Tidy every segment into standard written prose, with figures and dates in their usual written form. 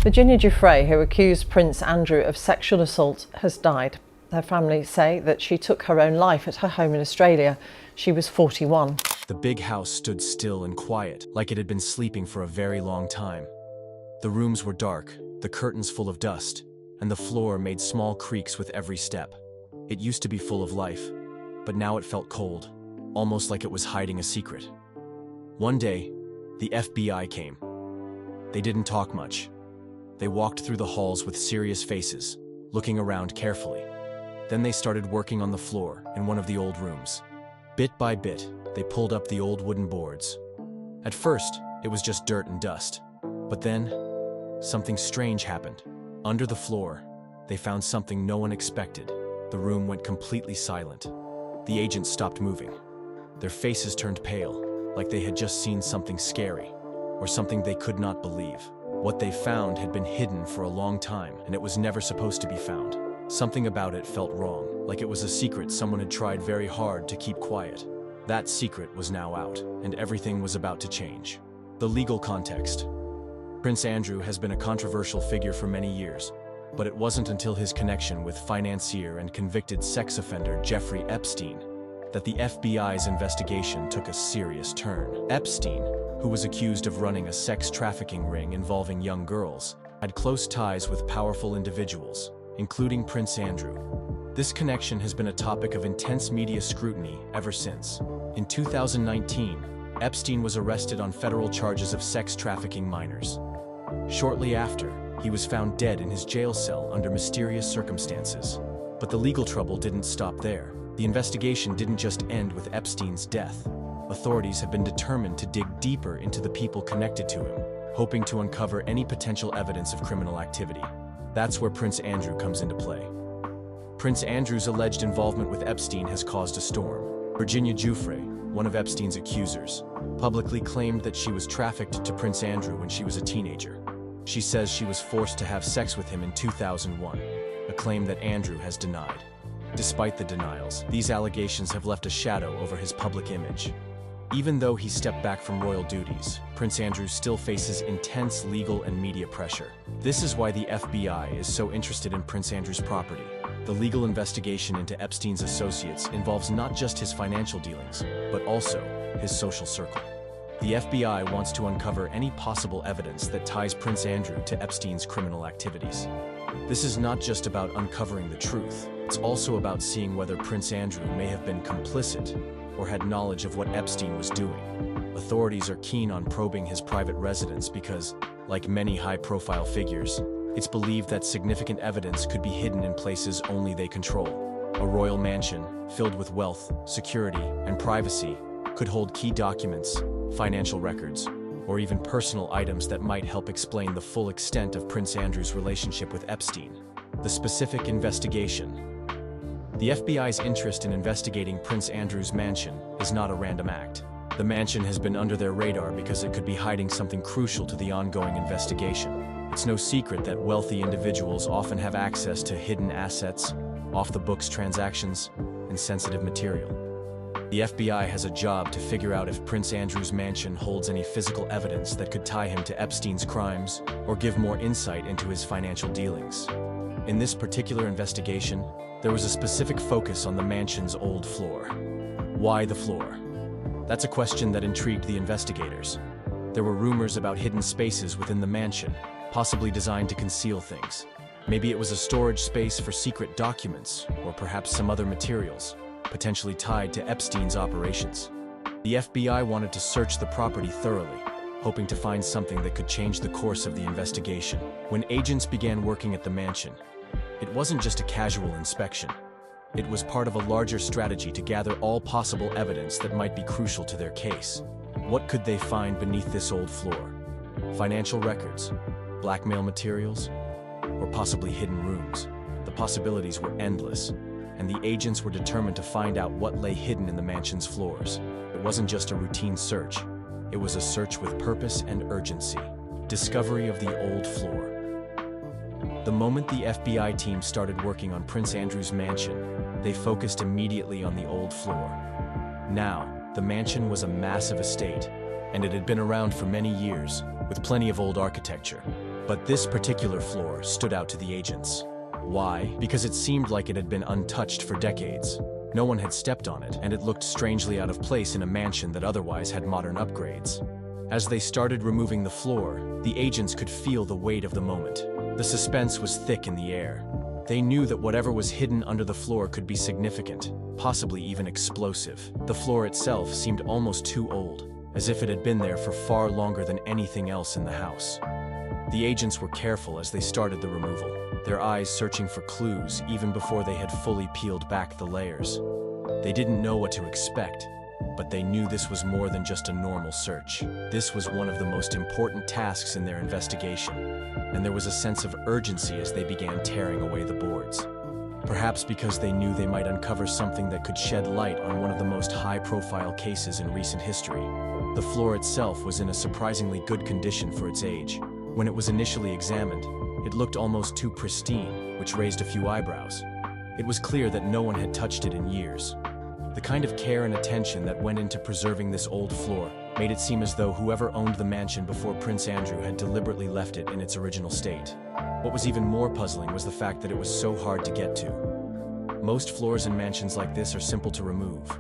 Virginia Giuffre, who accused Prince Andrew of sexual assault, has died. Her family say that she took her own life at her home in Australia. She was 41. The big house stood still and quiet, like it had been sleeping for a very long time. The rooms were dark, the curtains full of dust, and the floor made small creaks with every step. It used to be full of life, but now it felt cold, almost like it was hiding a secret. One day, the FBI came. They didn't talk much. They walked through the halls with serious faces, looking around carefully. Then they started working on the floor in one of the old rooms. Bit by bit, they pulled up the old wooden boards. At first, it was just dirt and dust. But then, something strange happened. Under the floor, they found something no one expected. The room went completely silent. The agents stopped moving. Their faces turned pale, like they had just seen something scary, or something they could not believe. What they found had been hidden for a long time, and it was never supposed to be found. Something about it felt wrong, like it was a secret someone had tried very hard to keep quiet. That secret was now out, and everything was about to change. The legal context. Prince Andrew has been a controversial figure for many years, but it wasn't until his connection with financier and convicted sex offender Jeffrey Epstein that the FBI's investigation took a serious turn. Epstein, who was accused of running a sex trafficking ring involving young girls, had close ties with powerful individuals, including Prince Andrew. This connection has been a topic of intense media scrutiny ever since. In 2019, Epstein was arrested on federal charges of sex trafficking minors. Shortly after, he was found dead in his jail cell under mysterious circumstances. But the legal trouble didn't stop there. The investigation didn't just end with Epstein's death. Authorities have been determined to dig deeper into the people connected to him, hoping to uncover any potential evidence of criminal activity. That's where Prince Andrew comes into play. Prince Andrew's alleged involvement with Epstein has caused a storm. Virginia Giuffre, one of Epstein's accusers, publicly claimed that she was trafficked to Prince Andrew when she was a teenager. She says she was forced to have sex with him in 2001, a claim that Andrew has denied. Despite the denials, these allegations have left a shadow over his public image. Even though he stepped back from royal duties, Prince Andrew still faces intense legal and media pressure. This is why the FBI is so interested in Prince Andrew's property. The legal investigation into Epstein's associates involves not just his financial dealings, but also his social circle. The FBI wants to uncover any possible evidence that ties Prince Andrew to Epstein's criminal activities. This is not just about uncovering the truth, it's also about seeing whether Prince Andrew may have been complicit or had knowledge of what Epstein was doing. Authorities are keen on probing his private residence because, like many high-profile figures, it's believed that significant evidence could be hidden in places only they control. A royal mansion, filled with wealth, security, and privacy, could hold key documents, financial records, or even personal items that might help explain the full extent of Prince Andrew's relationship with Epstein. The specific investigation. The FBI's interest in investigating Prince Andrew's mansion is not a random act. The mansion has been under their radar because it could be hiding something crucial to the ongoing investigation. It's no secret that wealthy individuals often have access to hidden assets, off-the-books transactions, and sensitive material. The FBI has a job to figure out if Prince Andrew's mansion holds any physical evidence that could tie him to Epstein's crimes or give more insight into his financial dealings. In this particular investigation, there was a specific focus on the mansion's old floor. Why the floor? That's a question that intrigued the investigators. There were rumors about hidden spaces within the mansion, possibly designed to conceal things. Maybe it was a storage space for secret documents, or perhaps some other materials, potentially tied to Epstein's operations. The FBI wanted to search the property thoroughly, hoping to find something that could change the course of the investigation. When agents began working at the mansion, it wasn't just a casual inspection. It was part of a larger strategy to gather all possible evidence that might be crucial to their case. What could they find beneath this old floor? Financial records, blackmail materials, or possibly hidden rooms? The possibilities were endless, and the agents were determined to find out what lay hidden in the mansion's floors. It wasn't just a routine search. It was a search with purpose and urgency. Discovery of the old floor. The moment the FBI team started working on Prince Andrew's mansion, they focused immediately on the old floor. Now, the mansion was a massive estate, and it had been around for many years, with plenty of old architecture. But this particular floor stood out to the agents. Why? Because it seemed like it had been untouched for decades. No one had stepped on it, and it looked strangely out of place in a mansion that otherwise had modern upgrades. As they started removing the floor, the agents could feel the weight of the moment. The suspense was thick in the air. They knew that whatever was hidden under the floor could be significant, possibly even explosive. The floor itself seemed almost too old, as if it had been there for far longer than anything else in the house. The agents were careful as they started the removal, their eyes searching for clues even before they had fully peeled back the layers. They didn't know what to expect, but they knew this was more than just a normal search. This was one of the most important tasks in their investigation, and there was a sense of urgency as they began tearing away the boards. Perhaps because they knew they might uncover something that could shed light on one of the most high-profile cases in recent history. The floor itself was in a surprisingly good condition for its age. When it was initially examined, it looked almost too pristine, which raised a few eyebrows. It was clear that no one had touched it in years. The kind of care and attention that went into preserving this old floor made it seem as though whoever owned the mansion before Prince Andrew had deliberately left it in its original state. What was even more puzzling was the fact that it was so hard to get to. Most floors in mansions like this are simple to remove.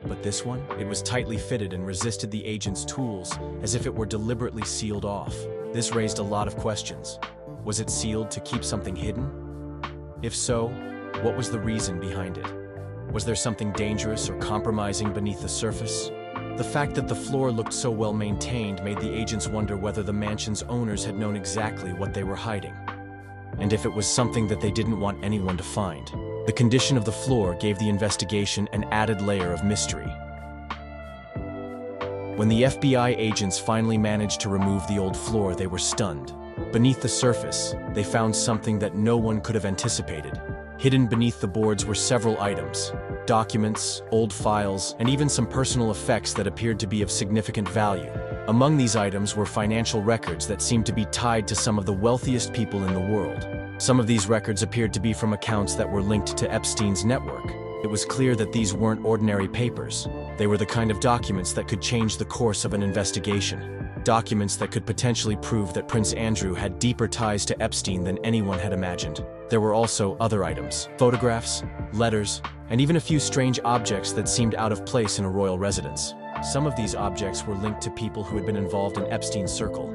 But this one? It was tightly fitted and resisted the agent's tools, as if it were deliberately sealed off. This raised a lot of questions. Was it sealed to keep something hidden? If so, what was the reason behind it? Was there something dangerous or compromising beneath the surface? The fact that the floor looked so well maintained made the agents wonder whether the mansion's owners had known exactly what they were hiding. And if it was something that they didn't want anyone to find. The condition of the floor gave the investigation an added layer of mystery. When the FBI agents finally managed to remove the old floor, they were stunned. Beneath the surface, they found something that no one could have anticipated. Hidden beneath the boards were several items, documents, old files, and even some personal effects that appeared to be of significant value. Among these items were financial records that seemed to be tied to some of the wealthiest people in the world. Some of these records appeared to be from accounts that were linked to Epstein's network. It was clear that these weren't ordinary papers. They were the kind of documents that could change the course of an investigation. Documents that could potentially prove that Prince Andrew had deeper ties to Epstein than anyone had imagined. There were also other items, photographs, letters, and even a few strange objects that seemed out of place in a royal residence. Some of these objects were linked to people who had been involved in Epstein's circle,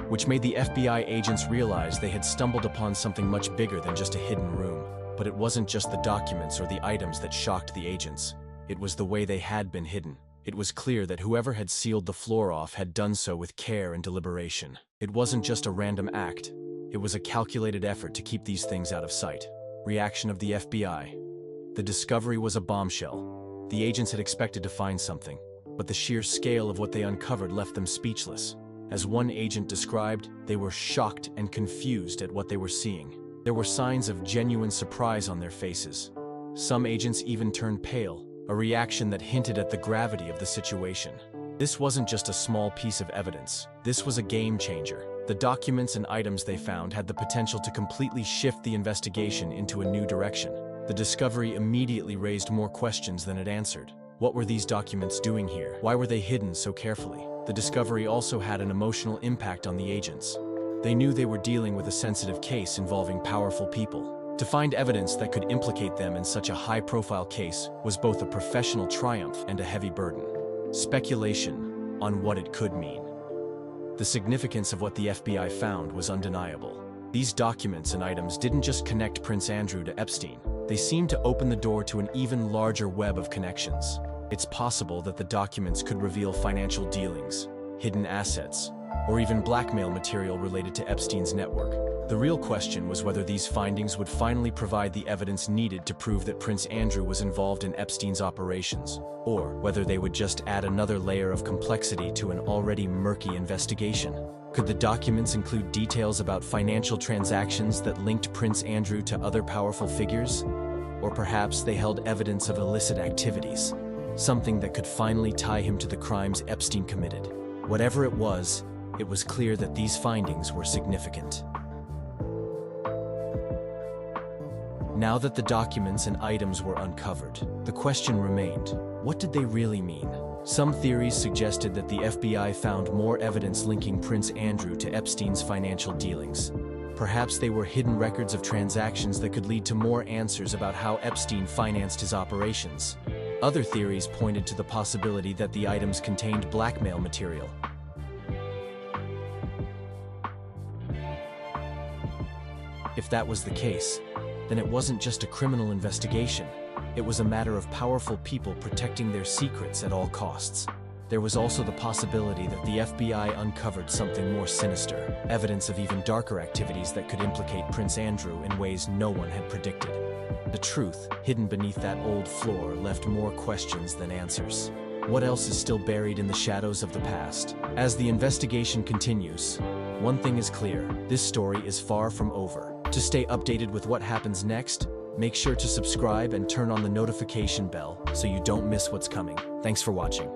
which made the FBI agents realize they had stumbled upon something much bigger than just a hidden room. But it wasn't just the documents or the items that shocked the agents. It was the way they had been hidden. It was clear that whoever had sealed the floor off had done so with care and deliberation. It wasn't just a random act. It was a calculated effort to keep these things out of sight. Reaction of the FBI. The discovery was a bombshell. The agents had expected to find something, but the sheer scale of what they uncovered left them speechless. As one agent described, they were shocked and confused at what they were seeing. There were signs of genuine surprise on their faces. Some agents even turned pale, a reaction that hinted at the gravity of the situation. This wasn't just a small piece of evidence. This was a game changer. The documents and items they found had the potential to completely shift the investigation into a new direction. The discovery immediately raised more questions than it answered. What were these documents doing here? Why were they hidden so carefully? The discovery also had an emotional impact on the agents. They knew they were dealing with a sensitive case involving powerful people. To find evidence that could implicate them in such a high-profile case was both a professional triumph and a heavy burden. Speculation on what it could mean. The significance of what the FBI found was undeniable. These documents and items didn't just connect Prince Andrew to Epstein. They seemed to open the door to an even larger web of connections. It's possible that the documents could reveal financial dealings, hidden assets, or even blackmail material related to Epstein's network. The real question was whether these findings would finally provide the evidence needed to prove that Prince Andrew was involved in Epstein's operations, or whether they would just add another layer of complexity to an already murky investigation. Could the documents include details about financial transactions that linked Prince Andrew to other powerful figures? Or perhaps they held evidence of illicit activities, something that could finally tie him to the crimes Epstein committed. Whatever it was clear that these findings were significant. Now that the documents and items were uncovered, the question remained, what did they really mean? Some theories suggested that the FBI found more evidence linking Prince Andrew to Epstein's financial dealings. Perhaps they were hidden records of transactions that could lead to more answers about how Epstein financed his operations. Other theories pointed to the possibility that the items contained blackmail material. If that was the case, then it wasn't just a criminal investigation. It was a matter of powerful people protecting their secrets at all costs. There was also the possibility that the FBI uncovered something more sinister, evidence of even darker activities that could implicate Prince Andrew in ways no one had predicted. The truth, hidden beneath that old floor, left more questions than answers. What else is still buried in the shadows of the past? As the investigation continues, one thing is clear: this story is far from over. To stay updated with what happens next, make sure to subscribe and turn on the notification bell so you don't miss what's coming. Thanks for watching.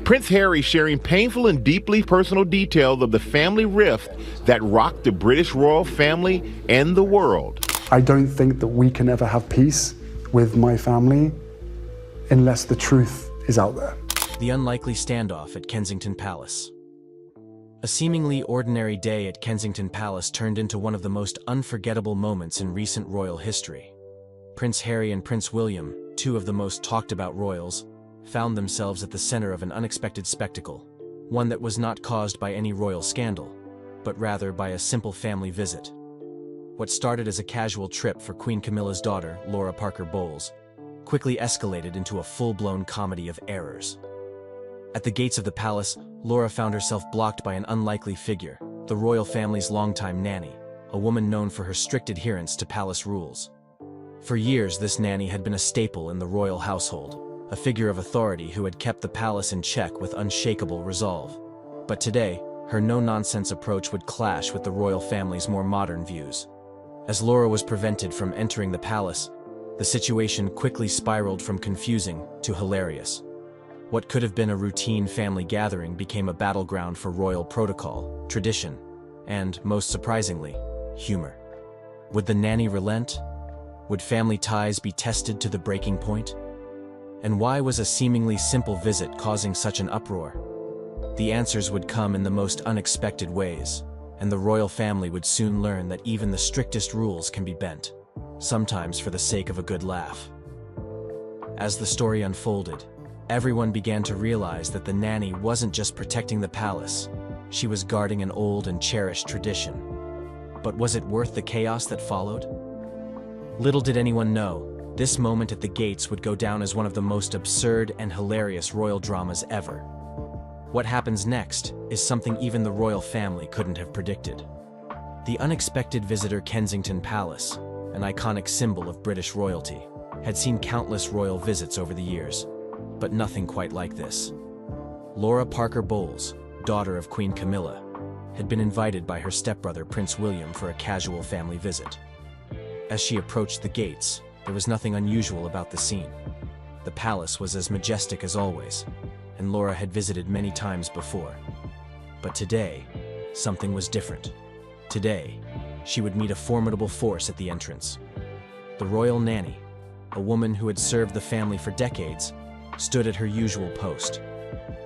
Prince Harry sharing painful and deeply personal details of the family rift that rocked the British royal family and the world. I don't think that we can ever have peace with my family unless the truth is out there. The unlikely standoff at Kensington Palace. A seemingly ordinary day at Kensington Palace turned into one of the most unforgettable moments in recent royal history. Prince Harry and Prince William, two of the most talked about royals, found themselves at the center of an unexpected spectacle, one that was not caused by any royal scandal, but rather by a simple family visit. What started as a casual trip for Queen Camilla's daughter, Laura Parker Bowles, quickly escalated into a full-blown comedy of errors. At the gates of the palace, Laura found herself blocked by an unlikely figure, the royal family's longtime nanny, a woman known for her strict adherence to palace rules. For years, this nanny had been a staple in the royal household, a figure of authority who had kept the palace in check with unshakable resolve. But today, her no-nonsense approach would clash with the royal family's more modern views. As Laura was prevented from entering the palace, the situation quickly spiraled from confusing to hilarious. What could have been a routine family gathering became a battleground for royal protocol, tradition, and, most surprisingly, humor. Would the nanny relent? Would family ties be tested to the breaking point? And why was a seemingly simple visit causing such an uproar? The answers would come in the most unexpected ways, and the royal family would soon learn that even the strictest rules can be bent, sometimes for the sake of a good laugh. As the story unfolded, everyone began to realize that the nanny wasn't just protecting the palace, she was guarding an old and cherished tradition. But was it worth the chaos that followed? Little did anyone know, this moment at the gates would go down as one of the most absurd and hilarious royal dramas ever. What happens next is something even the royal family couldn't have predicted. The unexpected visitor Kensington Palace, an iconic symbol of British royalty, had seen countless royal visits over the years, but nothing quite like this. Laura Parker Bowles, daughter of Queen Camilla, had been invited by her stepbrother Prince William for a casual family visit. As she approached the gates, there was nothing unusual about the scene. The palace was as majestic as always, and Laura had visited many times before. But today, something was different. Today, she would meet a formidable force at the entrance. The royal nanny, a woman who had served the family for decades, stood at her usual post.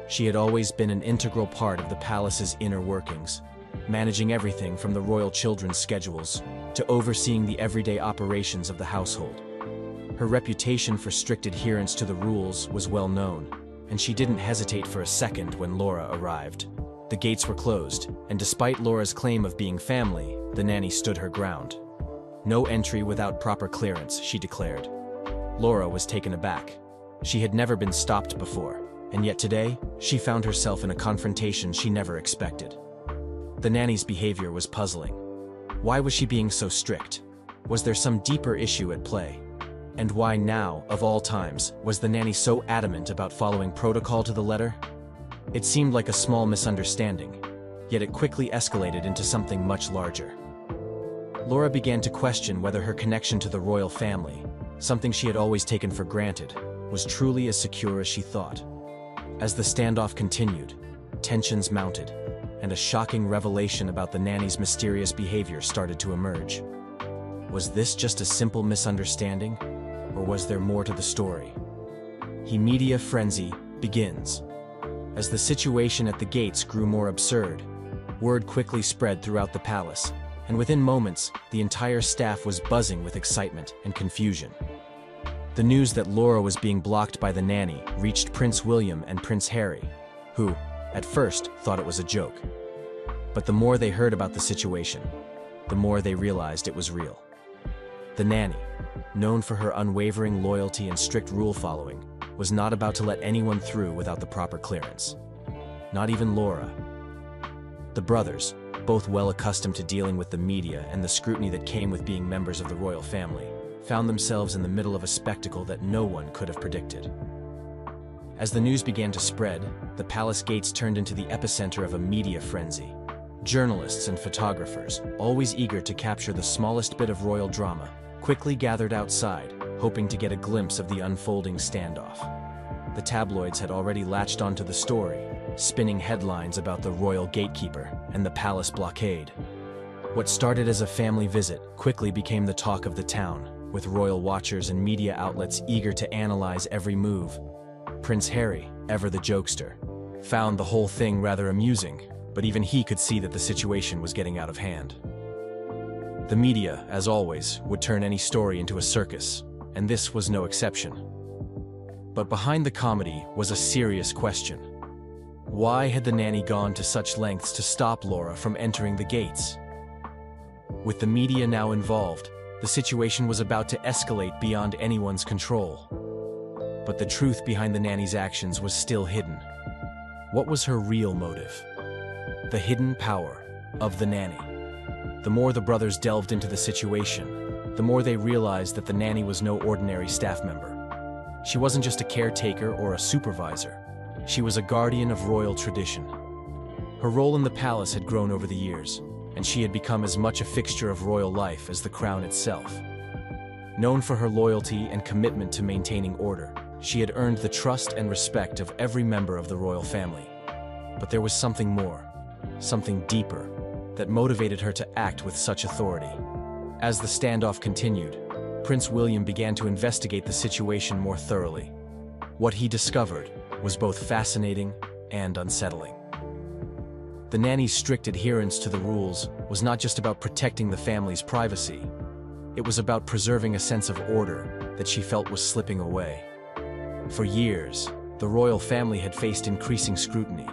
She had always been an integral part of the palace's inner workings, managing everything from the royal children's schedules to overseeing the everyday operations of the household. Her reputation for strict adherence to the rules was well known, and she didn't hesitate for a second when Laura arrived. The gates were closed, and despite Laura's claim of being family, the nanny stood her ground. No entry without proper clearance, she declared. Laura was taken aback. She had never been stopped before, and yet today, she found herself in a confrontation she never expected. The nanny's behavior was puzzling. Why was she being so strict? Was there some deeper issue at play? And why now, of all times, was the nanny so adamant about following protocol to the letter? It seemed like a small misunderstanding, yet it quickly escalated into something much larger. Laura began to question whether her connection to the royal family, something she had always taken for granted, was truly as secure as she thought. As the standoff continued, tensions mounted, and a shocking revelation about the nanny's mysterious behavior started to emerge. Was this just a simple misunderstanding, or was there more to the story? Media frenzy begins. As the situation at the gates grew more absurd, word quickly spread throughout the palace, and within moments, the entire staff was buzzing with excitement and confusion. The news that Laura was being blocked by the nanny reached Prince William and Prince Harry, who, at first, thought it was a joke. But the more they heard about the situation, the more they realized it was real. The nanny, known for her unwavering loyalty and strict rule-following, was not about to let anyone through without the proper clearance. Not even Laura. The brothers, both well accustomed to dealing with the media and the scrutiny that came with being members of the royal family, found themselves in the middle of a spectacle that no one could have predicted. As the news began to spread, the palace gates turned into the epicenter of a media frenzy. Journalists and photographers, always eager to capture the smallest bit of royal drama, quickly gathered outside, hoping to get a glimpse of the unfolding standoff. The tabloids had already latched onto the story, spinning headlines about the royal gatekeeper and the palace blockade. What started as a family visit quickly became the talk of the town, with royal watchers and media outlets eager to analyze every move. Prince Harry, ever the jokester, found the whole thing rather amusing, but even he could see that the situation was getting out of hand. The media, as always, would turn any story into a circus, and this was no exception. But behind the comedy was a serious question. Why had the nanny gone to such lengths to stop Laura from entering the gates? With the media now involved, the situation was about to escalate beyond anyone's control. But the truth behind the nanny's actions was still hidden. What was her real motive? The hidden power of the nanny. The more the brothers delved into the situation, the more they realized that the nanny was no ordinary staff member. She wasn't just a caretaker or a supervisor. She was a guardian of royal tradition. Her role in the palace had grown over the years, and she had become as much a fixture of royal life as the crown itself. Known for her loyalty and commitment to maintaining order, she had earned the trust and respect of every member of the royal family. But there was something more, something deeper, that motivated her to act with such authority. As the standoff continued, Prince William began to investigate the situation more thoroughly. What he discovered was both fascinating and unsettling. The nanny's strict adherence to the rules was not just about protecting the family's privacy. It was about preserving a sense of order that she felt was slipping away. For years, the royal family had faced increasing scrutiny,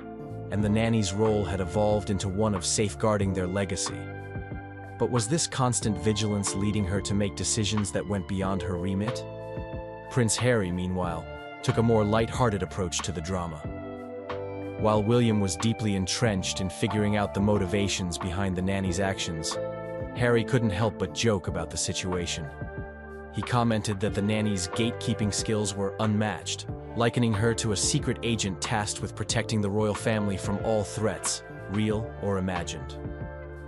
and the nanny's role had evolved into one of safeguarding their legacy. But was this constant vigilance leading her to make decisions that went beyond her remit? Prince Harry, meanwhile, took a more light-hearted approach to the drama. While William was deeply entrenched in figuring out the motivations behind the nanny's actions, Harry couldn't help but joke about the situation. He commented that the nanny's gatekeeping skills were unmatched, likening her to a secret agent tasked with protecting the royal family from all threats, real or imagined.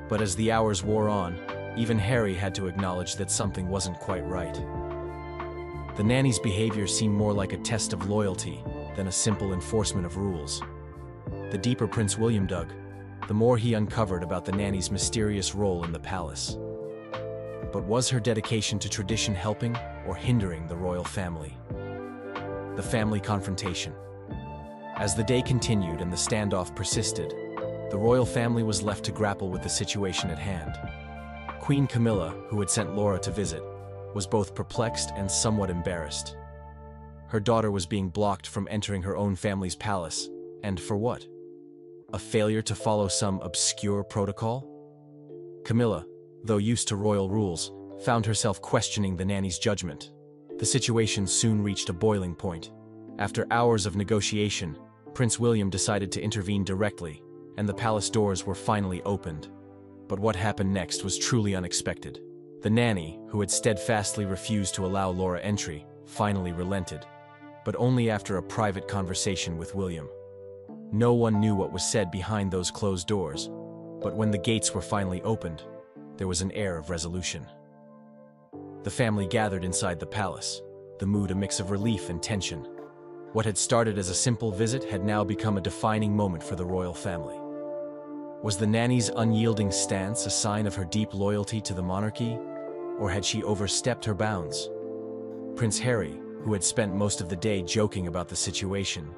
But as the hours wore on, even Harry had to acknowledge that something wasn't quite right. The nanny's behavior seemed more like a test of loyalty than a simple enforcement of rules. The deeper Prince William dug, the more he uncovered about the nanny's mysterious role in the palace. But was her dedication to tradition helping or hindering the royal family? The family confrontation. As the day continued and the standoff persisted, the royal family was left to grapple with the situation at hand. Queen Camilla, who had sent Laura to visit, was both perplexed and somewhat embarrassed. Her daughter was being blocked from entering her own family's palace, and for what? A failure to follow some obscure protocol? Camilla, though used to royal rules, found herself questioning the nanny's judgment. The situation soon reached a boiling point. After hours of negotiation, Prince William decided to intervene directly, and the palace doors were finally opened. But what happened next was truly unexpected. The nanny, who had steadfastly refused to allow Laura entry, finally relented, but only after a private conversation with William. No one knew what was said behind those closed doors, but when the gates were finally opened, there was an air of resolution. The family gathered inside the palace, the mood a mix of relief and tension. What had started as a simple visit had now become a defining moment for the royal family. Was the nanny's unyielding stance a sign of her deep loyalty to the monarchy? or had she overstepped her bounds? Prince Harry, who had spent most of the day joking about the situation,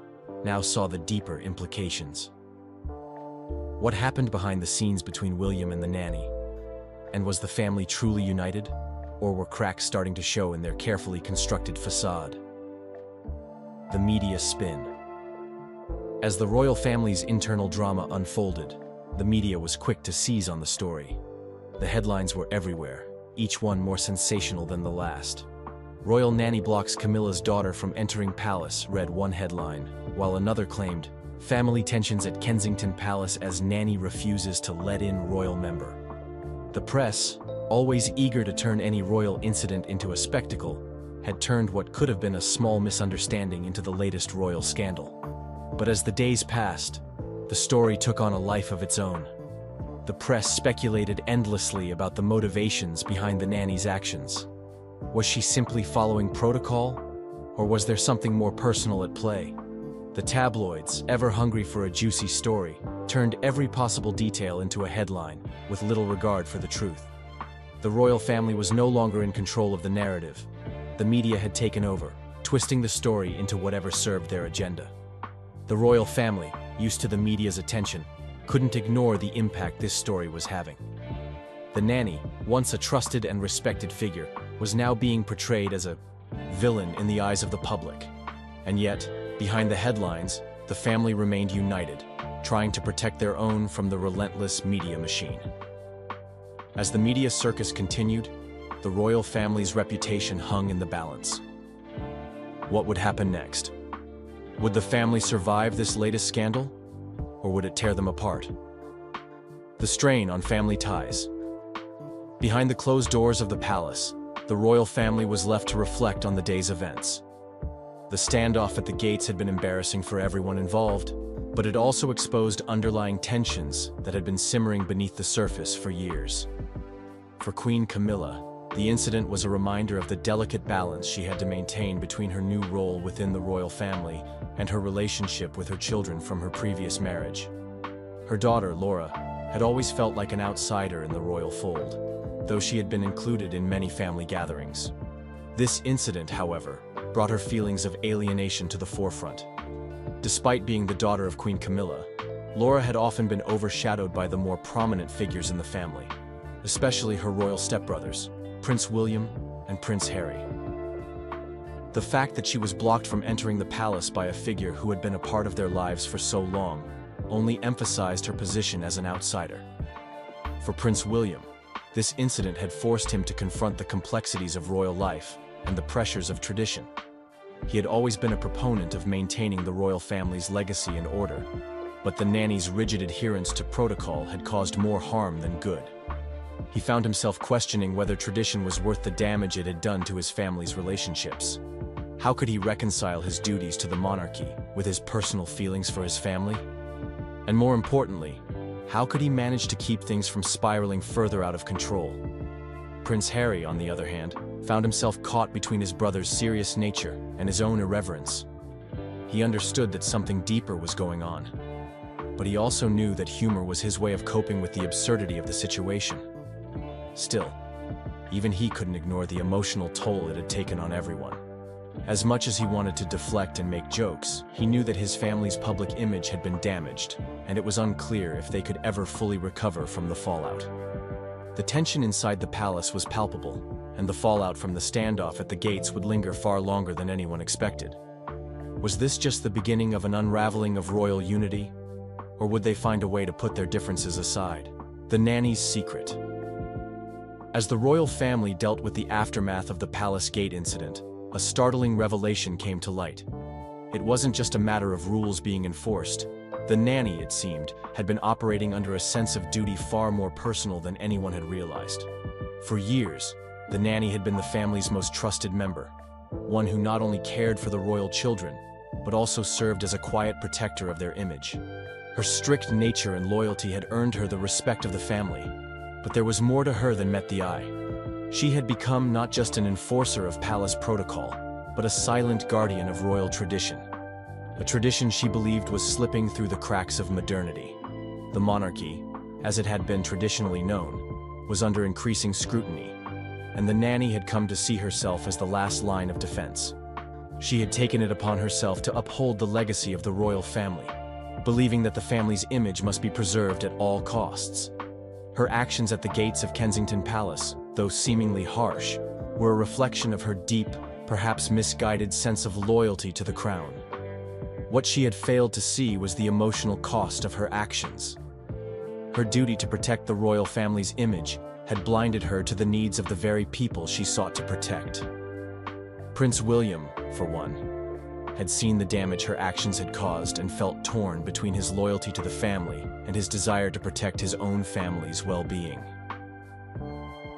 now saw the deeper implications. What happened behind the scenes between William and the nanny? And was the family truly united, or were cracks starting to show in their carefully constructed facade? The media spin. As the royal family's internal drama unfolded, the media was quick to seize on the story. The headlines were everywhere, each one more sensational than the last. Royal nanny blocks Camilla's daughter from entering palace, read one headline, while another claimed, family tensions at Kensington Palace as nanny refuses to let in royal member. The press, always eager to turn any royal incident into a spectacle, had turned what could have been a small misunderstanding into the latest royal scandal. But as the days passed, the story took on a life of its own. The press speculated endlessly about the motivations behind the nanny's actions. Was she simply following protocol, or was there something more personal at play? The tabloids, ever hungry for a juicy story, turned every possible detail into a headline, with little regard for the truth. The royal family was no longer in control of the narrative. The media had taken over, twisting the story into whatever served their agenda. The royal family, used to the media's attention, couldn't ignore the impact this story was having. The nanny, once a trusted and respected figure, was now being portrayed as a villain in the eyes of the public. And yet, behind the headlines, the family remained united, trying to protect their own from the relentless media machine. As the media circus continued, the royal family's reputation hung in the balance. What would happen next? Would the family survive this latest scandal, or would it tear them apart? The strain on family ties. Behind the closed doors of the palace, the royal family was left to reflect on the day's events. The standoff at the gates had been embarrassing for everyone involved, but it also exposed underlying tensions that had been simmering beneath the surface for years. For Queen Camilla, the incident was a reminder of the delicate balance she had to maintain between her new role within the royal family and her relationship with her children from her previous marriage. Her daughter, Laura, had always felt like an outsider in the royal fold, though she had been included in many family gatherings. This incident, however, brought her feelings of alienation to the forefront. Despite being the daughter of Queen Camilla, Laura had often been overshadowed by the more prominent figures in the family, especially her royal stepbrothers, Prince William and Prince Harry. The fact that she was blocked from entering the palace by a figure who had been a part of their lives for so long only emphasized her position as an outsider. For Prince William, this incident had forced him to confront the complexities of royal life and the pressures of tradition. He had always been a proponent of maintaining the royal family's legacy and order, but the nanny's rigid adherence to protocol had caused more harm than good. He found himself questioning whether tradition was worth the damage it had done to his family's relationships. How could he reconcile his duties to the monarchy with his personal feelings for his family? And more importantly, how could he manage to keep things from spiraling further out of control? Prince Harry, on the other hand, found himself caught between his brother's serious nature and his own irreverence. He understood that something deeper was going on, but he also knew that humor was his way of coping with the absurdity of the situation. Still, even he couldn't ignore the emotional toll it had taken on everyone. As much as he wanted to deflect and make jokes, he knew that his family's public image had been damaged, and it was unclear if they could ever fully recover from the fallout. The tension inside the palace was palpable, and the fallout from the standoff at the gates would linger far longer than anyone expected. Was this just the beginning of an unraveling of royal unity, or would they find a way to put their differences aside? The nanny's secret. As the royal family dealt with the aftermath of the palace gate incident, a startling revelation came to light. It wasn't just a matter of rules being enforced. The nanny, it seemed, had been operating under a sense of duty far more personal than anyone had realized. For years, the nanny had been the family's most trusted member, one who not only cared for the royal children, but also served as a quiet protector of their image. Her strict nature and loyalty had earned her the respect of the family, but there was more to her than met the eye. She had become not just an enforcer of palace protocol, but a silent guardian of royal tradition. A tradition she believed was slipping through the cracks of modernity. The monarchy, as it had been traditionally known, was under increasing scrutiny, and the nanny had come to see herself as the last line of defense. She had taken it upon herself to uphold the legacy of the royal family, believing that the family's image must be preserved at all costs. Her actions at the gates of Kensington Palace, though seemingly harsh, were a reflection of her deep, perhaps misguided sense of loyalty to the crown. What she had failed to see was the emotional cost of her actions. Her duty to protect the royal family's image had blinded her to the needs of the very people she sought to protect. Prince William, for one, had seen the damage her actions had caused and felt torn between his loyalty to the family and his desire to protect his own family's well-being.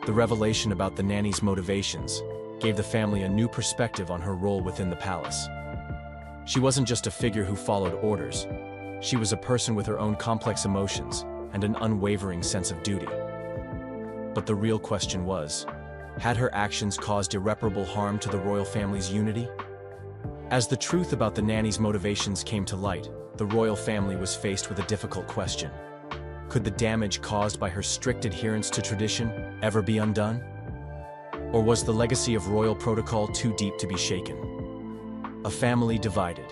The revelation about the nanny's motivations gave the family a new perspective on her role within the palace. She wasn't just a figure who followed orders. She was a person with her own complex emotions and an unwavering sense of duty. But the real question was, had her actions caused irreparable harm to the royal family's unity? As the truth about the nanny's motivations came to light, the royal family was faced with a difficult question. Could the damage caused by her strict adherence to tradition ever be undone? Or was the legacy of royal protocol too deep to be shaken? A family divided.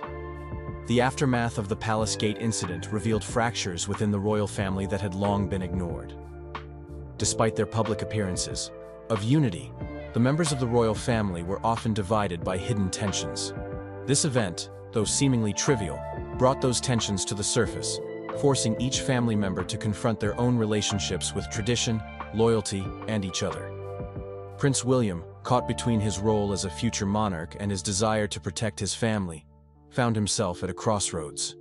The aftermath of the Palace Gate incident revealed fractures within the royal family that had long been ignored. Despite their public appearances of unity, the members of the royal family were often divided by hidden tensions. This event, though seemingly trivial, brought those tensions to the surface, forcing each family member to confront their own relationships with tradition, loyalty, and each other. Prince William, caught between his role as a future monarch and his desire to protect his family, found himself at a crossroads.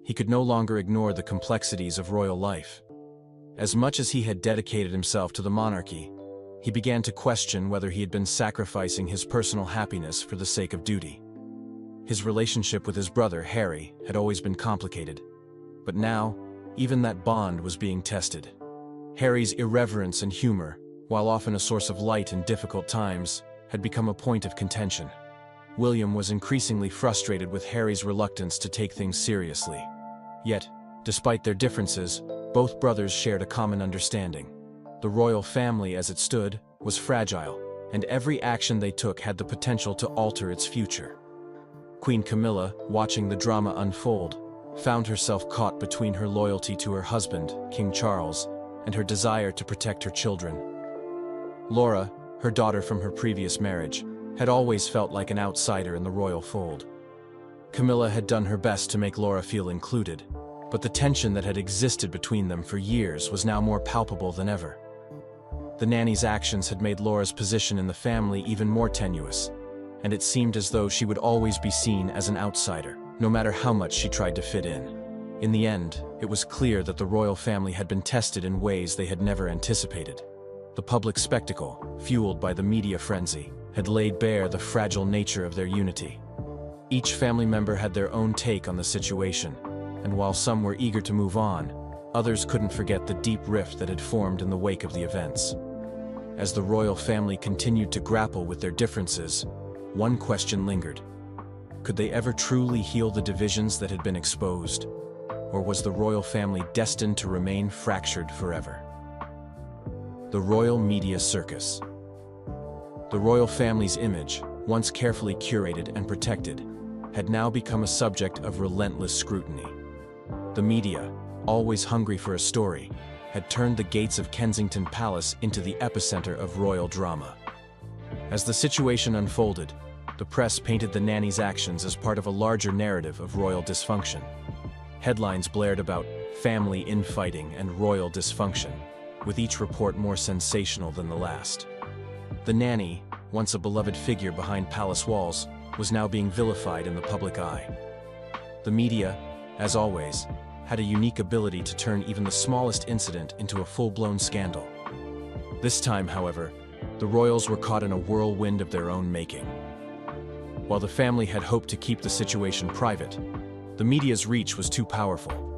He could no longer ignore the complexities of royal life. As much as he had dedicated himself to the monarchy, he began to question whether he had been sacrificing his personal happiness for the sake of duty. His relationship with his brother, Harry, had always been complicated, but now, even that bond was being tested. Harry's irreverence and humor, while often a source of light in difficult times, had become a point of contention. William was increasingly frustrated with Harry's reluctance to take things seriously. Yet, despite their differences, both brothers shared a common understanding. The royal family as it stood was fragile, and every action they took had the potential to alter its future. Queen Camilla, watching the drama unfold, found herself caught between her loyalty to her husband, King Charles, and her desire to protect her children. Laura, her daughter from her previous marriage, had always felt like an outsider in the royal fold. Camilla had done her best to make Laura feel included, but the tension that had existed between them for years was now more palpable than ever. The nanny's actions had made Laura's position in the family even more tenuous, and it seemed as though she would always be seen as an outsider, no matter how much she tried to fit in. In the end, it was clear that the royal family had been tested in ways they had never anticipated. The public spectacle, fueled by the media frenzy, had laid bare the fragile nature of their unity. Each family member had their own take on the situation, and while some were eager to move on, others couldn't forget the deep rift that had formed in the wake of the events. As the royal family continued to grapple with their differences, one question lingered. Could they ever truly heal the divisions that had been exposed? Or was the royal family destined to remain fractured forever? The royal media circus. The royal family's image, once carefully curated and protected, had now become a subject of relentless scrutiny. The media, always hungry for a story, had turned the gates of Kensington Palace into the epicenter of royal drama. As the situation unfolded, the press painted the nanny's actions as part of a larger narrative of royal dysfunction. Headlines blared about family infighting and royal dysfunction, with each report more sensational than the last. The nanny, once a beloved figure behind palace walls, was now being vilified in the public eye. The media, as always, had a unique ability to turn even the smallest incident into a full-blown scandal. This time, however, the royals were caught in a whirlwind of their own making. While the family had hoped to keep the situation private, the media's reach was too powerful.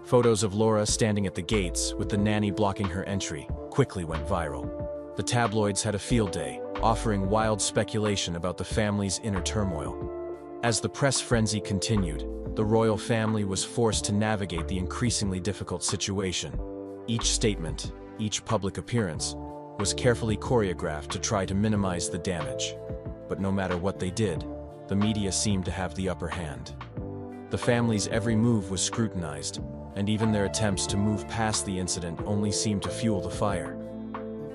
Photos of Laura standing at the gates with the nanny blocking her entry quickly went viral. The tabloids had a field day, offering wild speculation about the family's inner turmoil. As the press frenzy continued, the royal family was forced to navigate the increasingly difficult situation. Each statement, each public appearance, was carefully choreographed to try to minimize the damage. But no matter what they did, the media seemed to have the upper hand. The family's every move was scrutinized, and even their attempts to move past the incident only seemed to fuel the fire.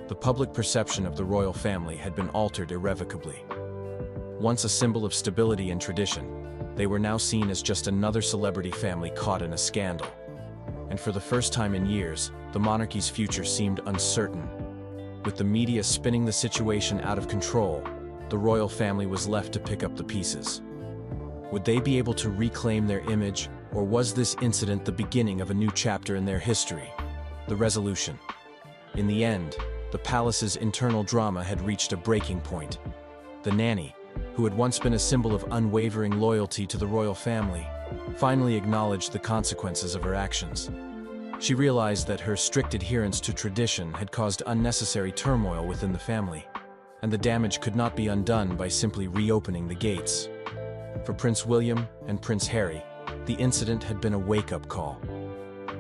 The public perception of the royal family had been altered irrevocably. Once a symbol of stability and tradition, they were now seen as just another celebrity family caught in a scandal. And for the first time in years, the monarchy's future seemed uncertain. With the media spinning the situation out of control, the royal family was left to pick up the pieces. Would they be able to reclaim their image, or was this incident the beginning of a new chapter in their history? The resolution. In the end, the palace's internal drama had reached a breaking point. The nanny, who had once been a symbol of unwavering loyalty to the royal family, finally acknowledged the consequences of her actions. She realized that her strict adherence to tradition had caused unnecessary turmoil within the family, and the damage could not be undone by simply reopening the gates. For Prince William and Prince Harry, the incident had been a wake-up call.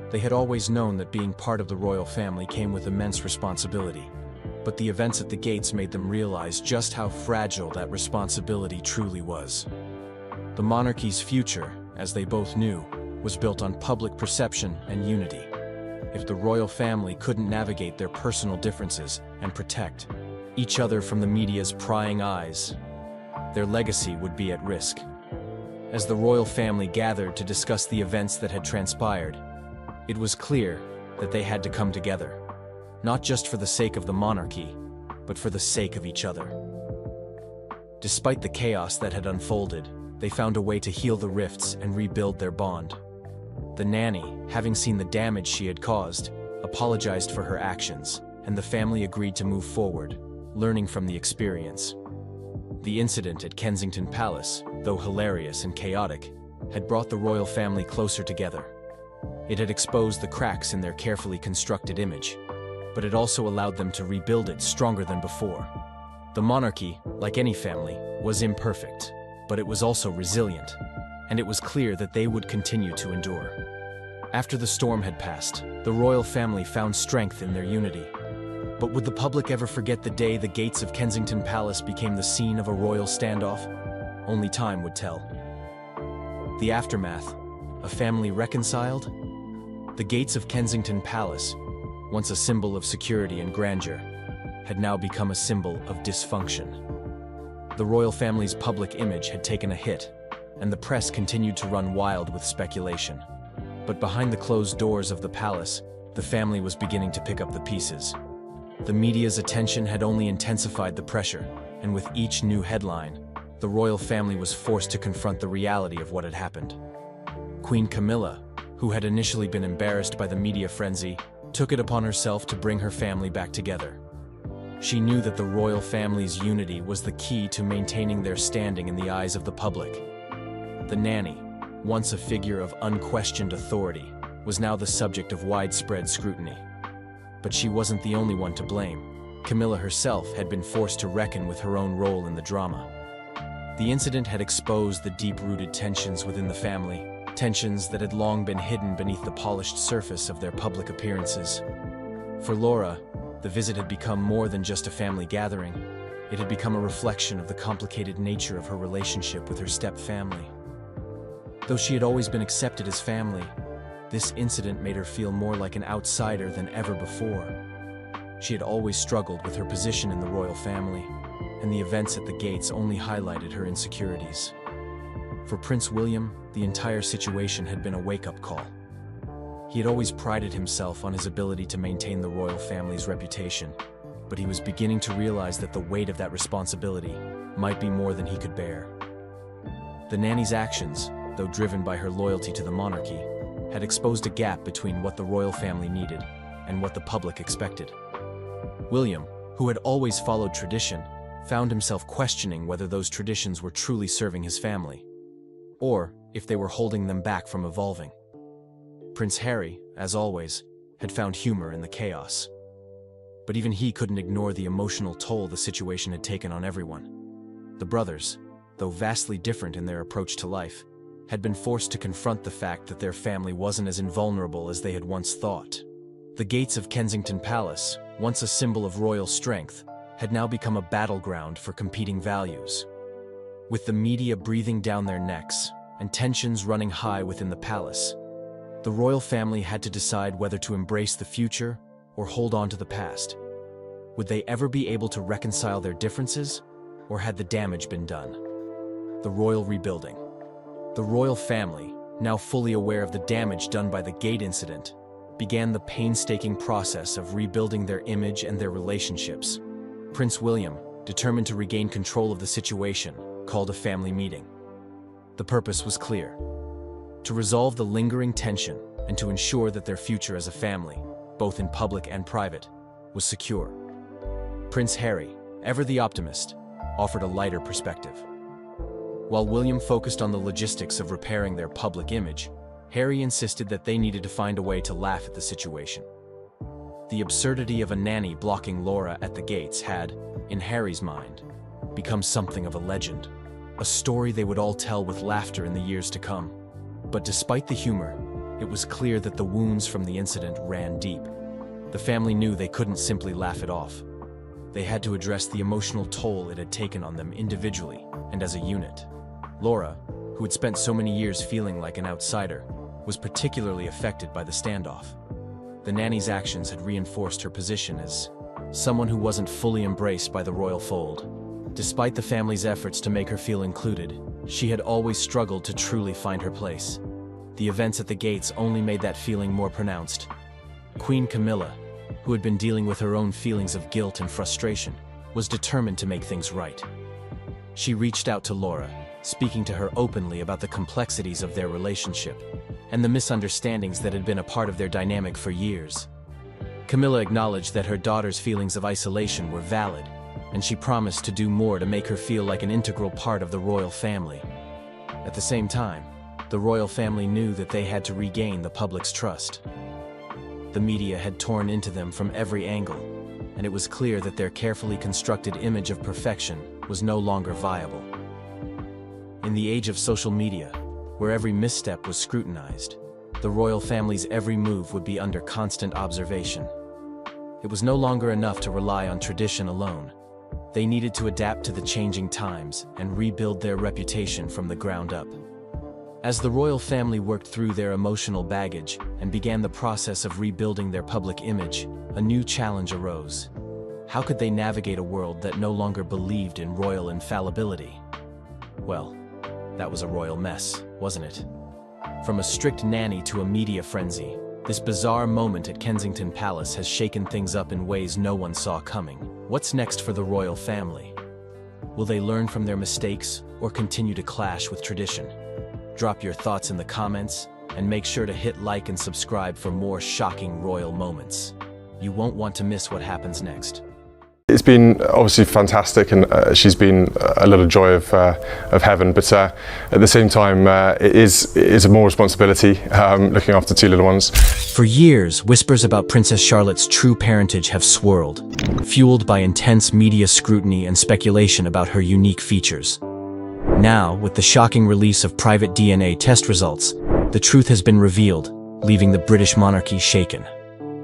They had always known that being part of the royal family came with immense responsibility, but the events at the gates made them realize just how fragile that responsibility truly was. The monarchy's future, as they both knew, was built on public perception and unity. If the royal family couldn't navigate their personal differences and protect each other from the media's prying eyes, their legacy would be at risk. As the royal family gathered to discuss the events that had transpired, it was clear that they had to come together, not just for the sake of the monarchy, but for the sake of each other. Despite the chaos that had unfolded, they found a way to heal the rifts and rebuild their bond. The nanny, having seen the damage she had caused, apologized for her actions, and the family agreed to move forward, learning from the experience. The incident at Kensington Palace, though hilarious and chaotic, had brought the royal family closer together. It had exposed the cracks in their carefully constructed image, but it also allowed them to rebuild it stronger than before. The monarchy, like any family, was imperfect, but it was also resilient, and it was clear that they would continue to endure. After the storm had passed, the royal family found strength in their unity. But would the public ever forget the day the gates of Kensington Palace became the scene of a royal standoff? Only time would tell. The aftermath: a family reconciled? The gates of Kensington Palace, once a symbol of security and grandeur, had now become a symbol of dysfunction. The royal family's public image had taken a hit, and the press continued to run wild with speculation. But behind the closed doors of the palace, the family was beginning to pick up the pieces. The media's attention had only intensified the pressure, and with each new headline, the royal family was forced to confront the reality of what had happened. Queen Camilla, who had initially been embarrassed by the media frenzy, took it upon herself to bring her family back together. She knew that the royal family's unity was the key to maintaining their standing in the eyes of the public. The nanny, once a figure of unquestioned authority, was now the subject of widespread scrutiny. But she wasn't the only one to blame. Camilla herself had been forced to reckon with her own role in the drama. The incident had exposed the deep-rooted tensions within the family, tensions that had long been hidden beneath the polished surface of their public appearances. For Laura, the visit had become more than just a family gathering. It had become a reflection of the complicated nature of her relationship with her step-family. Though she had always been accepted as family, this incident made her feel more like an outsider than ever before. She had always struggled with her position in the royal family, and the events at the gates only highlighted her insecurities. For Prince William, the entire situation had been a wake-up call. He had always prided himself on his ability to maintain the royal family's reputation, but he was beginning to realize that the weight of that responsibility might be more than he could bear. The nanny's actions, though driven by her loyalty to the monarchy, had exposed a gap between what the royal family needed and what the public expected. William, who had always followed tradition, found himself questioning whether those traditions were truly serving his family, or if they were holding them back from evolving. Prince Harry, as always, had found humor in the chaos. But even he couldn't ignore the emotional toll the situation had taken on everyone. The brothers, though vastly different in their approach to life, had been forced to confront the fact that their family wasn't as invulnerable as they had once thought. The The gates of Kensington Palace, once a symbol of royal strength, had now become a battleground for competing values. With the media breathing down their necks and tensions running high within the palace, the royal family had to decide whether to embrace the future or hold on to the past. Would they ever be able to reconcile their differences, or had the damage been done? The royal rebuilding. The royal family, now fully aware of the damage done by the gate incident, began the painstaking process of rebuilding their image and their relationships. Prince William, determined to regain control of the situation, called a family meeting. The purpose was clear: to resolve the lingering tension and to ensure that their future as a family, both in public and private, was secure. Prince Harry, ever the optimist, offered a lighter perspective. While William focused on the logistics of repairing their public image, Harry insisted that they needed to find a way to laugh at the situation. The absurdity of a nanny blocking Laura at the gates had, in Harry's mind, become something of a legend, a story they would all tell with laughter in the years to come. But despite the humor, it was clear that the wounds from the incident ran deep. The family knew they couldn't simply laugh it off. They had to address the emotional toll it had taken on them individually and as a unit. Laura, who had spent so many years feeling like an outsider, was particularly affected by the standoff. The nanny's actions had reinforced her position as someone who wasn't fully embraced by the royal fold. Despite the family's efforts to make her feel included, she had always struggled to truly find her place. The events at the gates only made that feeling more pronounced. Queen Camilla, who had been dealing with her own feelings of guilt and frustration, was determined to make things right. She reached out to Laura, speaking to her openly about the complexities of their relationship and the misunderstandings that had been a part of their dynamic for years. Camilla acknowledged that her daughter's feelings of isolation were valid, and she promised to do more to make her feel like an integral part of the royal family. At the same time, the royal family knew that they had to regain the public's trust. The media had torn into them from every angle, and it was clear that their carefully constructed image of perfection was no longer viable. In the age of social media, where every misstep was scrutinized, the royal family's every move would be under constant observation. It was no longer enough to rely on tradition alone. They needed to adapt to the changing times and rebuild their reputation from the ground up. As the royal family worked through their emotional baggage and began the process of rebuilding their public image, a new challenge arose. How could they navigate a world that no longer believed in royal infallibility? Well, that was a royal mess, wasn't it? From a strict nanny to a media frenzy, this bizarre moment at Kensington Palace has shaken things up in ways no one saw coming. What's next for the royal family? Will they learn from their mistakes or continue to clash with tradition? Drop your thoughts in the comments and make sure to hit like and subscribe for more shocking royal moments. You won't want to miss what happens next. It's been obviously fantastic, and she's been a little joy of heaven. But at the same time, it is more responsibility looking after two little ones. For years, whispers about Princess Charlotte's true parentage have swirled, fueled by intense media scrutiny and speculation about her unique features. Now, with the shocking release of private DNA test results, the truth has been revealed, leaving the British monarchy shaken.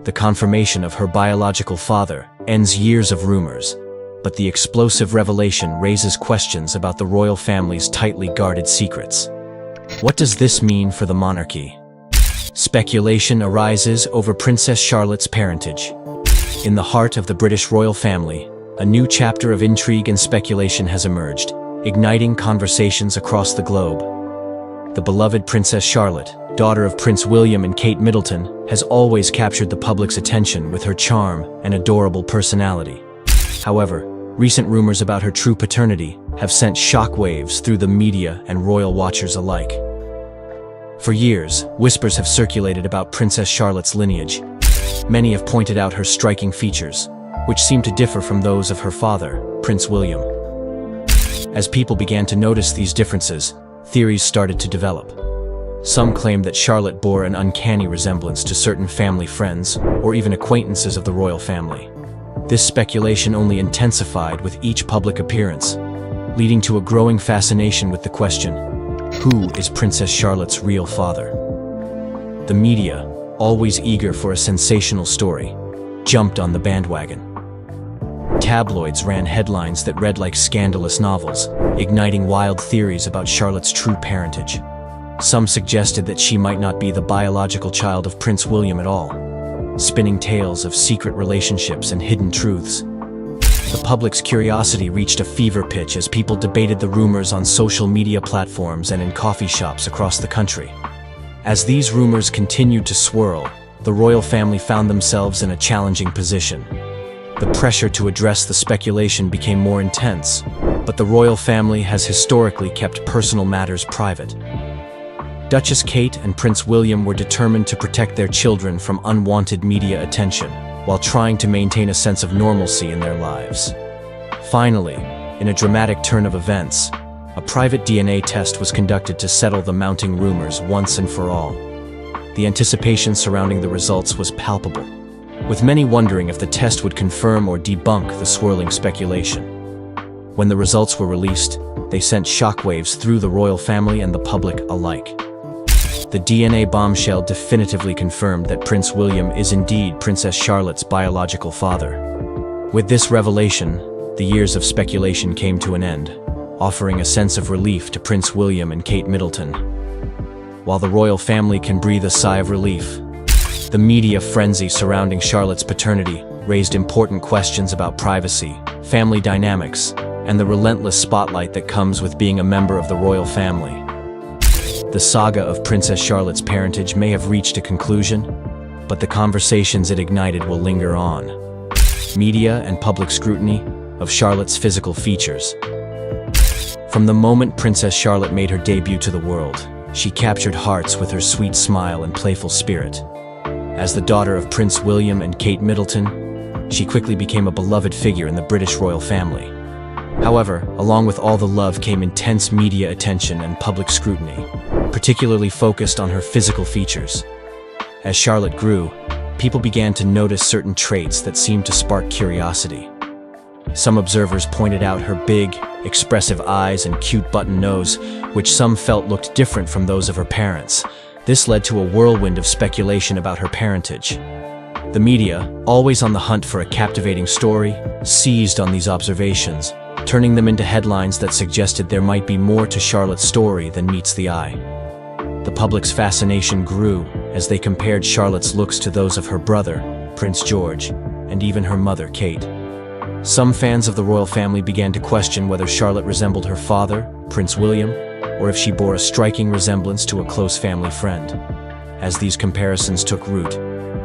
The confirmation of her biological father ends years of rumors, but the explosive revelation raises questions about the royal family's tightly guarded secrets. What does this mean for the monarchy? Speculation arises over Princess Charlotte's parentage. In the heart of the British royal family, a new chapter of intrigue and speculation has emerged, igniting conversations across the globe. The beloved Princess Charlotte, daughter of Prince William and Kate Middleton, has always captured the public's attention with her charm and adorable personality. However, recent rumors about her true paternity have sent shockwaves through the media and royal watchers alike. For years, whispers have circulated about Princess Charlotte's lineage. Many have pointed out her striking features, which seem to differ from those of her father, Prince William. As people began to notice these differences, theories started to develop. Some claim that Charlotte bore an uncanny resemblance to certain family friends or even acquaintances of the royal family. This speculation only intensified with each public appearance, leading to a growing fascination with the question, who is Princess Charlotte's real father? The media, always eager for a sensational story, jumped on the bandwagon. Tabloids ran headlines that read like scandalous novels, igniting wild theories about Charlotte's true parentage. Some suggested that she might not be the biological child of Prince William at all, spinning tales of secret relationships and hidden truths. The public's curiosity reached a fever pitch as people debated the rumors on social media platforms and in coffee shops across the country. As these rumors continued to swirl, the royal family found themselves in a challenging position. The pressure to address the speculation became more intense, but the royal family has historically kept personal matters private. Duchess Kate and Prince William were determined to protect their children from unwanted media attention, while trying to maintain a sense of normalcy in their lives. Finally, in a dramatic turn of events, a private DNA test was conducted to settle the mounting rumors once and for all. The anticipation surrounding the results was palpable, with many wondering if the test would confirm or debunk the swirling speculation. When the results were released, they sent shockwaves through the royal family and the public alike. The DNA bombshell definitively confirmed that Prince William is indeed Princess Charlotte's biological father. With this revelation, the years of speculation came to an end, offering a sense of relief to Prince William and Kate Middleton. While the royal family can breathe a sigh of relief, the media frenzy surrounding Charlotte's paternity raised important questions about privacy, family dynamics, and the relentless spotlight that comes with being a member of the royal family. The saga of Princess Charlotte's parentage may have reached a conclusion, but the conversations it ignited will linger on. Media and public scrutiny of Charlotte's physical features. From the moment Princess Charlotte made her debut to the world, she captured hearts with her sweet smile and playful spirit. As the daughter of Prince William and Kate Middleton, she quickly became a beloved figure in the British royal family. However, along with all the love came intense media attention and public scrutiny, particularly focused on her physical features. As Charlotte grew, people began to notice certain traits that seemed to spark curiosity. Some observers pointed out her big, expressive eyes and cute button nose, which some felt looked different from those of her parents. This led to a whirlwind of speculation about her parentage. The media, always on the hunt for a captivating story, seized on these observations, turning them into headlines that suggested there might be more to Charlotte's story than meets the eye. The public's fascination grew as they compared Charlotte's looks to those of her brother, Prince George, and even her mother, Kate. Some fans of the royal family began to question whether Charlotte resembled her father, Prince William, or if she bore a striking resemblance to a close family friend. As these comparisons took root,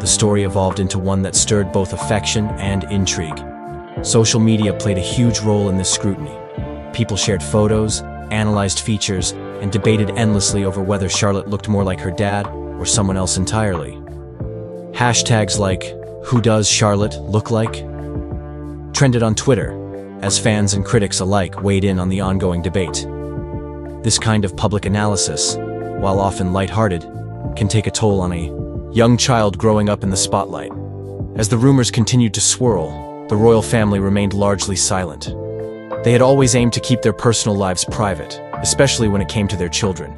the story evolved into one that stirred both affection and intrigue. Social media played a huge role in this scrutiny. People shared photos, analyzed features, and debated endlessly over whether Charlotte looked more like her dad or someone else entirely. Hashtags like, "Who does Charlotte look like?" trended on Twitter, as fans and critics alike weighed in on the ongoing debate. This kind of public analysis, while often lighthearted, can take a toll on a young child growing up in the spotlight. As the rumors continued to swirl, the royal family remained largely silent. They had always aimed to keep their personal lives private, especially when it came to their children.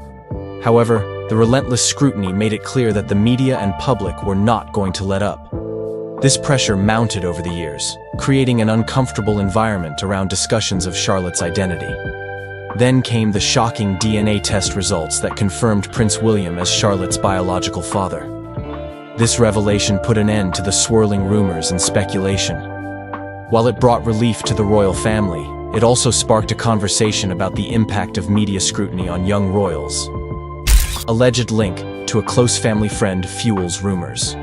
However, the relentless scrutiny made it clear that the media and public were not going to let up. This pressure mounted over the years, creating an uncomfortable environment around discussions of Charlotte's identity. Then came the shocking DNA test results that confirmed Prince William as Charlotte's biological father. This revelation put an end to the swirling rumors and speculation. While it brought relief to the royal family, it also sparked a conversation about the impact of media scrutiny on young royals. Alleged link to a close family friend fuels rumors.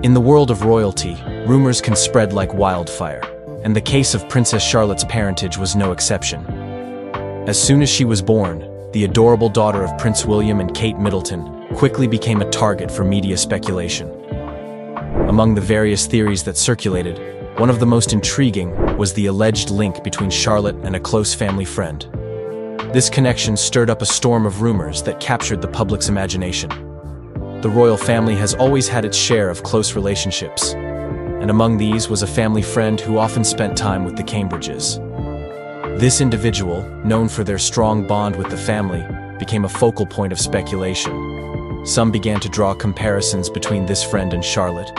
In the world of royalty, rumors can spread like wildfire, and the case of Princess Charlotte's parentage was no exception. As soon as she was born, the adorable daughter of Prince William and Kate Middleton quickly became a target for media speculation. Among the various theories that circulated, one of the most intriguing was the alleged link between Charlotte and a close family friend. This connection stirred up a storm of rumors that captured the public's imagination. The royal family has always had its share of close relationships, and among these was a family friend who often spent time with the Cambridges. This individual, known for their strong bond with the family, became a focal point of speculation. Some began to draw comparisons between this friend and Charlotte,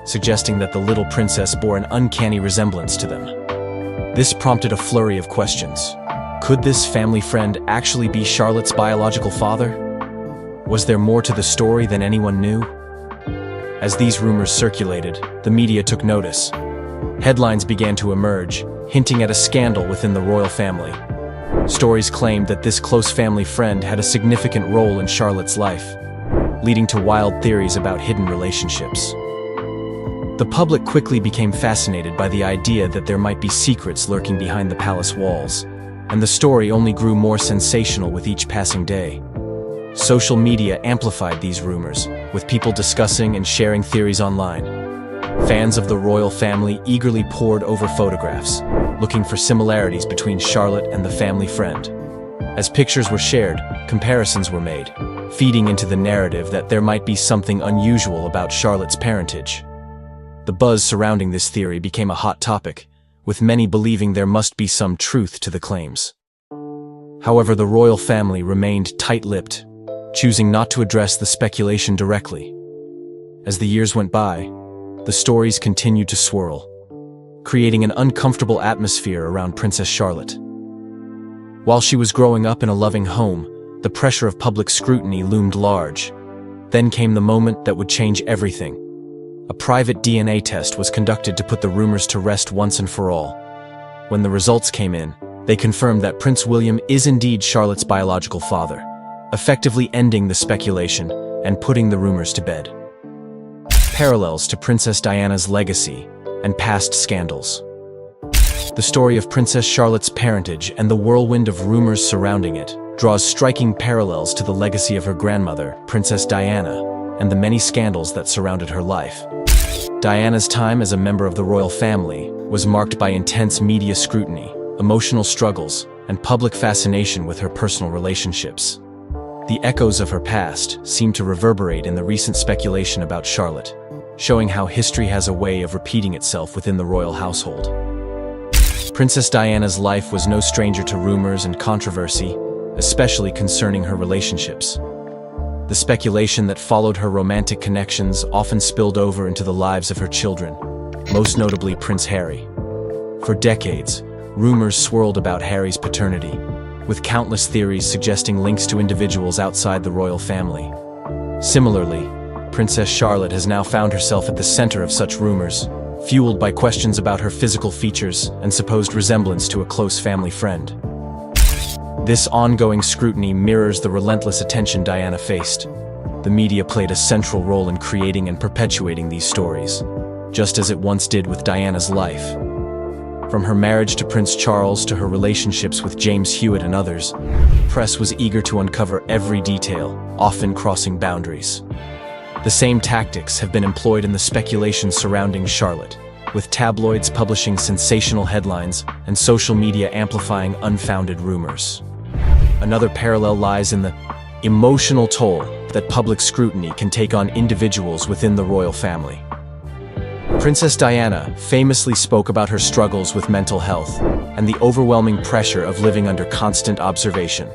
suggesting that the little princess bore an uncanny resemblance to them. This prompted a flurry of questions. Could this family friend actually be Charlotte's biological father? Was there more to the story than anyone knew? As these rumors circulated, the media took notice. Headlines began to emerge, hinting at a scandal within the royal family. Stories claimed that this close family friend had a significant role in Charlotte's life, leading to wild theories about hidden relationships. The public quickly became fascinated by the idea that there might be secrets lurking behind the palace walls, and the story only grew more sensational with each passing day. Social media amplified these rumors, with people discussing and sharing theories online. Fans of the royal family eagerly pored over photographs, looking for similarities between Charlotte and the family friend. As pictures were shared, comparisons were made, feeding into the narrative that there might be something unusual about Charlotte's parentage. The buzz surrounding this theory became a hot topic, with many believing there must be some truth to the claims. However, the royal family remained tight-lipped, choosing not to address the speculation directly. As the years went by, the stories continued to swirl, creating an uncomfortable atmosphere around Princess Charlotte. While she was growing up in a loving home, the pressure of public scrutiny loomed large. Then came the moment that would change everything. A private DNA test was conducted to put the rumors to rest once and for all. When the results came in, they confirmed that Prince William is indeed Charlotte's biological father, effectively ending the speculation and putting the rumors to bed. Parallels to Princess Diana's legacy and past scandals. The story of Princess Charlotte's parentage and the whirlwind of rumors surrounding it draws striking parallels to the legacy of her grandmother, Princess Diana, and the many scandals that surrounded her life. Diana's time as a member of the royal family was marked by intense media scrutiny, emotional struggles, and public fascination with her personal relationships. The echoes of her past seem to reverberate in the recent speculation about Charlotte, showing how history has a way of repeating itself within the royal household. Princess Diana's life was no stranger to rumors and controversy, especially concerning her relationships. The speculation that followed her romantic connections often spilled over into the lives of her children, most notably Prince Harry. For decades, rumors swirled about Harry's paternity, with countless theories suggesting links to individuals outside the royal family. Similarly, Princess Charlotte has now found herself at the center of such rumors, fueled by questions about her physical features and supposed resemblance to a close family friend. This ongoing scrutiny mirrors the relentless attention Diana faced. The media played a central role in creating and perpetuating these stories, just as it once did with Diana's life. From her marriage to Prince Charles to her relationships with James Hewitt and others, the press was eager to uncover every detail, often crossing boundaries. The same tactics have been employed in the speculation surrounding Charlotte, with tabloids publishing sensational headlines and social media amplifying unfounded rumors. Another parallel lies in the emotional toll that public scrutiny can take on individuals within the royal family. Princess Diana famously spoke about her struggles with mental health and the overwhelming pressure of living under constant observation.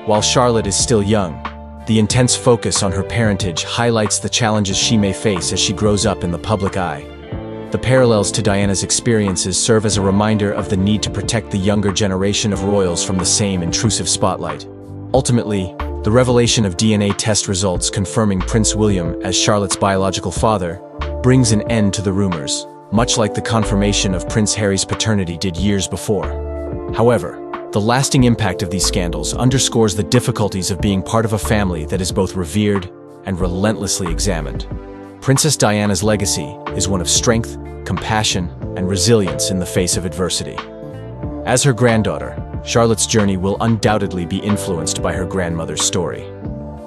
While Charlotte is still young, the intense focus on her parentage highlights the challenges she may face as she grows up in the public eye. The parallels to Diana's experiences serve as a reminder of the need to protect the younger generation of royals from the same intrusive spotlight. Ultimately, the revelation of DNA test results confirming Prince William as Charlotte's biological father brings an end to the rumors, much like the confirmation of Prince Harry's paternity did years before. However, the lasting impact of these scandals underscores the difficulties of being part of a family that is both revered and relentlessly examined. Princess Diana's legacy is one of strength, compassion, and resilience in the face of adversity. As her granddaughter, Charlotte's journey will undoubtedly be influenced by her grandmother's story.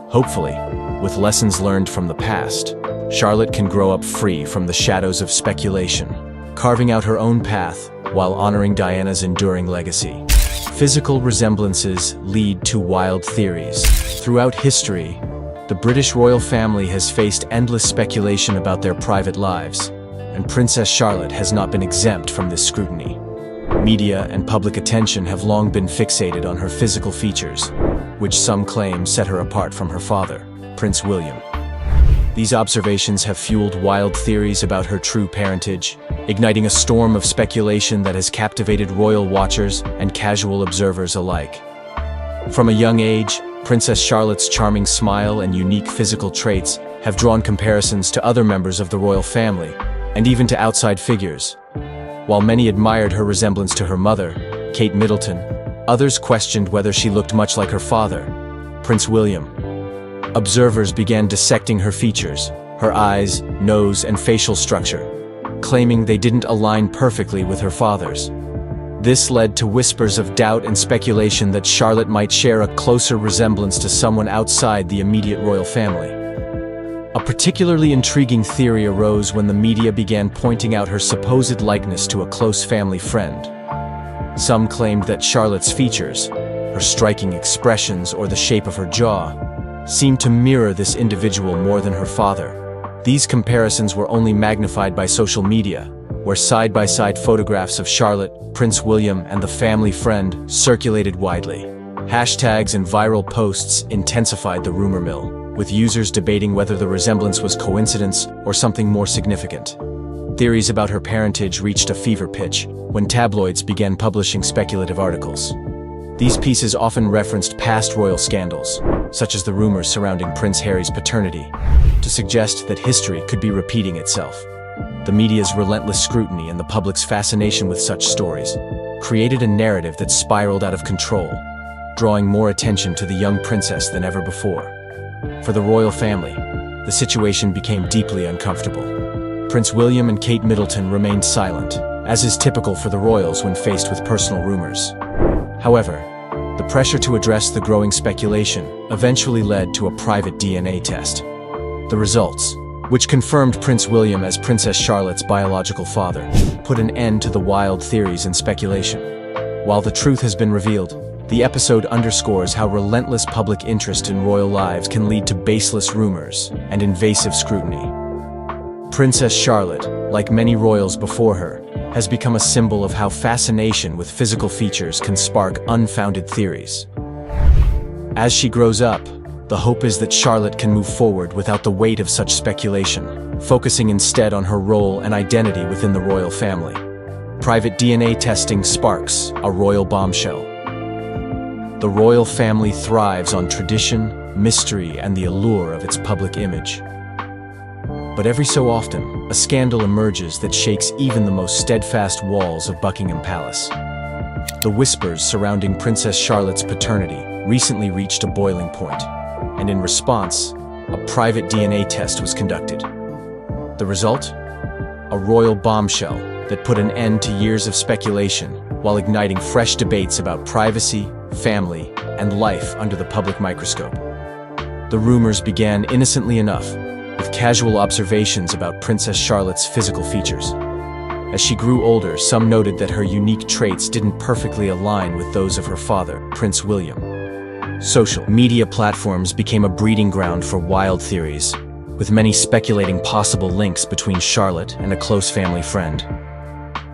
Hopefully, with lessons learned from the past, Charlotte can grow up free from the shadows of speculation, carving out her own path while honoring Diana's enduring legacy. Physical resemblances lead to wild theories. Throughout history, the British royal family has faced endless speculation about their private lives, and Princess Charlotte has not been exempt from this scrutiny. Media and public attention have long been fixated on her physical features, which some claim set her apart from her father. Prince William. These observations have fueled wild theories about her true parentage, igniting a storm of speculation that has captivated royal watchers and casual observers alike. From a young age, Princess Charlotte's charming smile and unique physical traits have drawn comparisons to other members of the royal family, and even to outside figures. While many admired her resemblance to her mother, Kate Middleton, others questioned whether she looked much like her father, Prince William. Observers began dissecting her features, her eyes, nose, and facial structure, claiming they didn't align perfectly with her father's. This led to whispers of doubt and speculation that Charlotte might share a closer resemblance to someone outside the immediate royal family. A particularly intriguing theory arose when the media began pointing out her supposed likeness to a close family friend. Some claimed that Charlotte's features, her striking expressions, or the shape of her jaw, seemed to mirror this individual more than her father. These comparisons were only magnified by social media, where side-by-side photographs of Charlotte, Prince William, and the family friend circulated widely. Hashtags and viral posts intensified the rumor mill, with users debating whether the resemblance was coincidence or something more significant. Theories about her parentage reached a fever pitch when tabloids began publishing speculative articles. These pieces often referenced past royal scandals, such as the rumors surrounding Prince Harry's paternity, to suggest that history could be repeating itself. The media's relentless scrutiny and the public's fascination with such stories created a narrative that spiraled out of control, drawing more attention to the young princess than ever before. For the royal family, the situation became deeply uncomfortable. Prince William and Kate Middleton remained silent, as is typical for the royals when faced with personal rumors. However, the pressure to address the growing speculation eventually led to a private DNA test. The results, which confirmed Prince William as Princess Charlotte's biological father, put an end to the wild theories and speculation. While the truth has been revealed, the episode underscores how relentless public interest in royal lives can lead to baseless rumors and invasive scrutiny. Princess Charlotte, like many royals before her, has become a symbol of how fascination with physical features can spark unfounded theories. As she grows up, the hope is that Charlotte can move forward without the weight of such speculation, focusing instead on her role and identity within the royal family. Private DNA testing sparks a royal bombshell. The royal family thrives on tradition, mystery, and the allure of its public image. But every so often, a scandal emerges that shakes even the most steadfast walls of Buckingham Palace. The whispers surrounding Princess Charlotte's paternity recently reached a boiling point, and in response, a private DNA test was conducted. The result? A royal bombshell that put an end to years of speculation while igniting fresh debates about privacy, family, and life under the public microscope. The rumors began innocently enough, with casual observations about Princess Charlotte's physical features. As she grew older, some noted that her unique traits didn't perfectly align with those of her father, Prince William. Social media platforms became a breeding ground for wild theories, with many speculating possible links between Charlotte and a close family friend.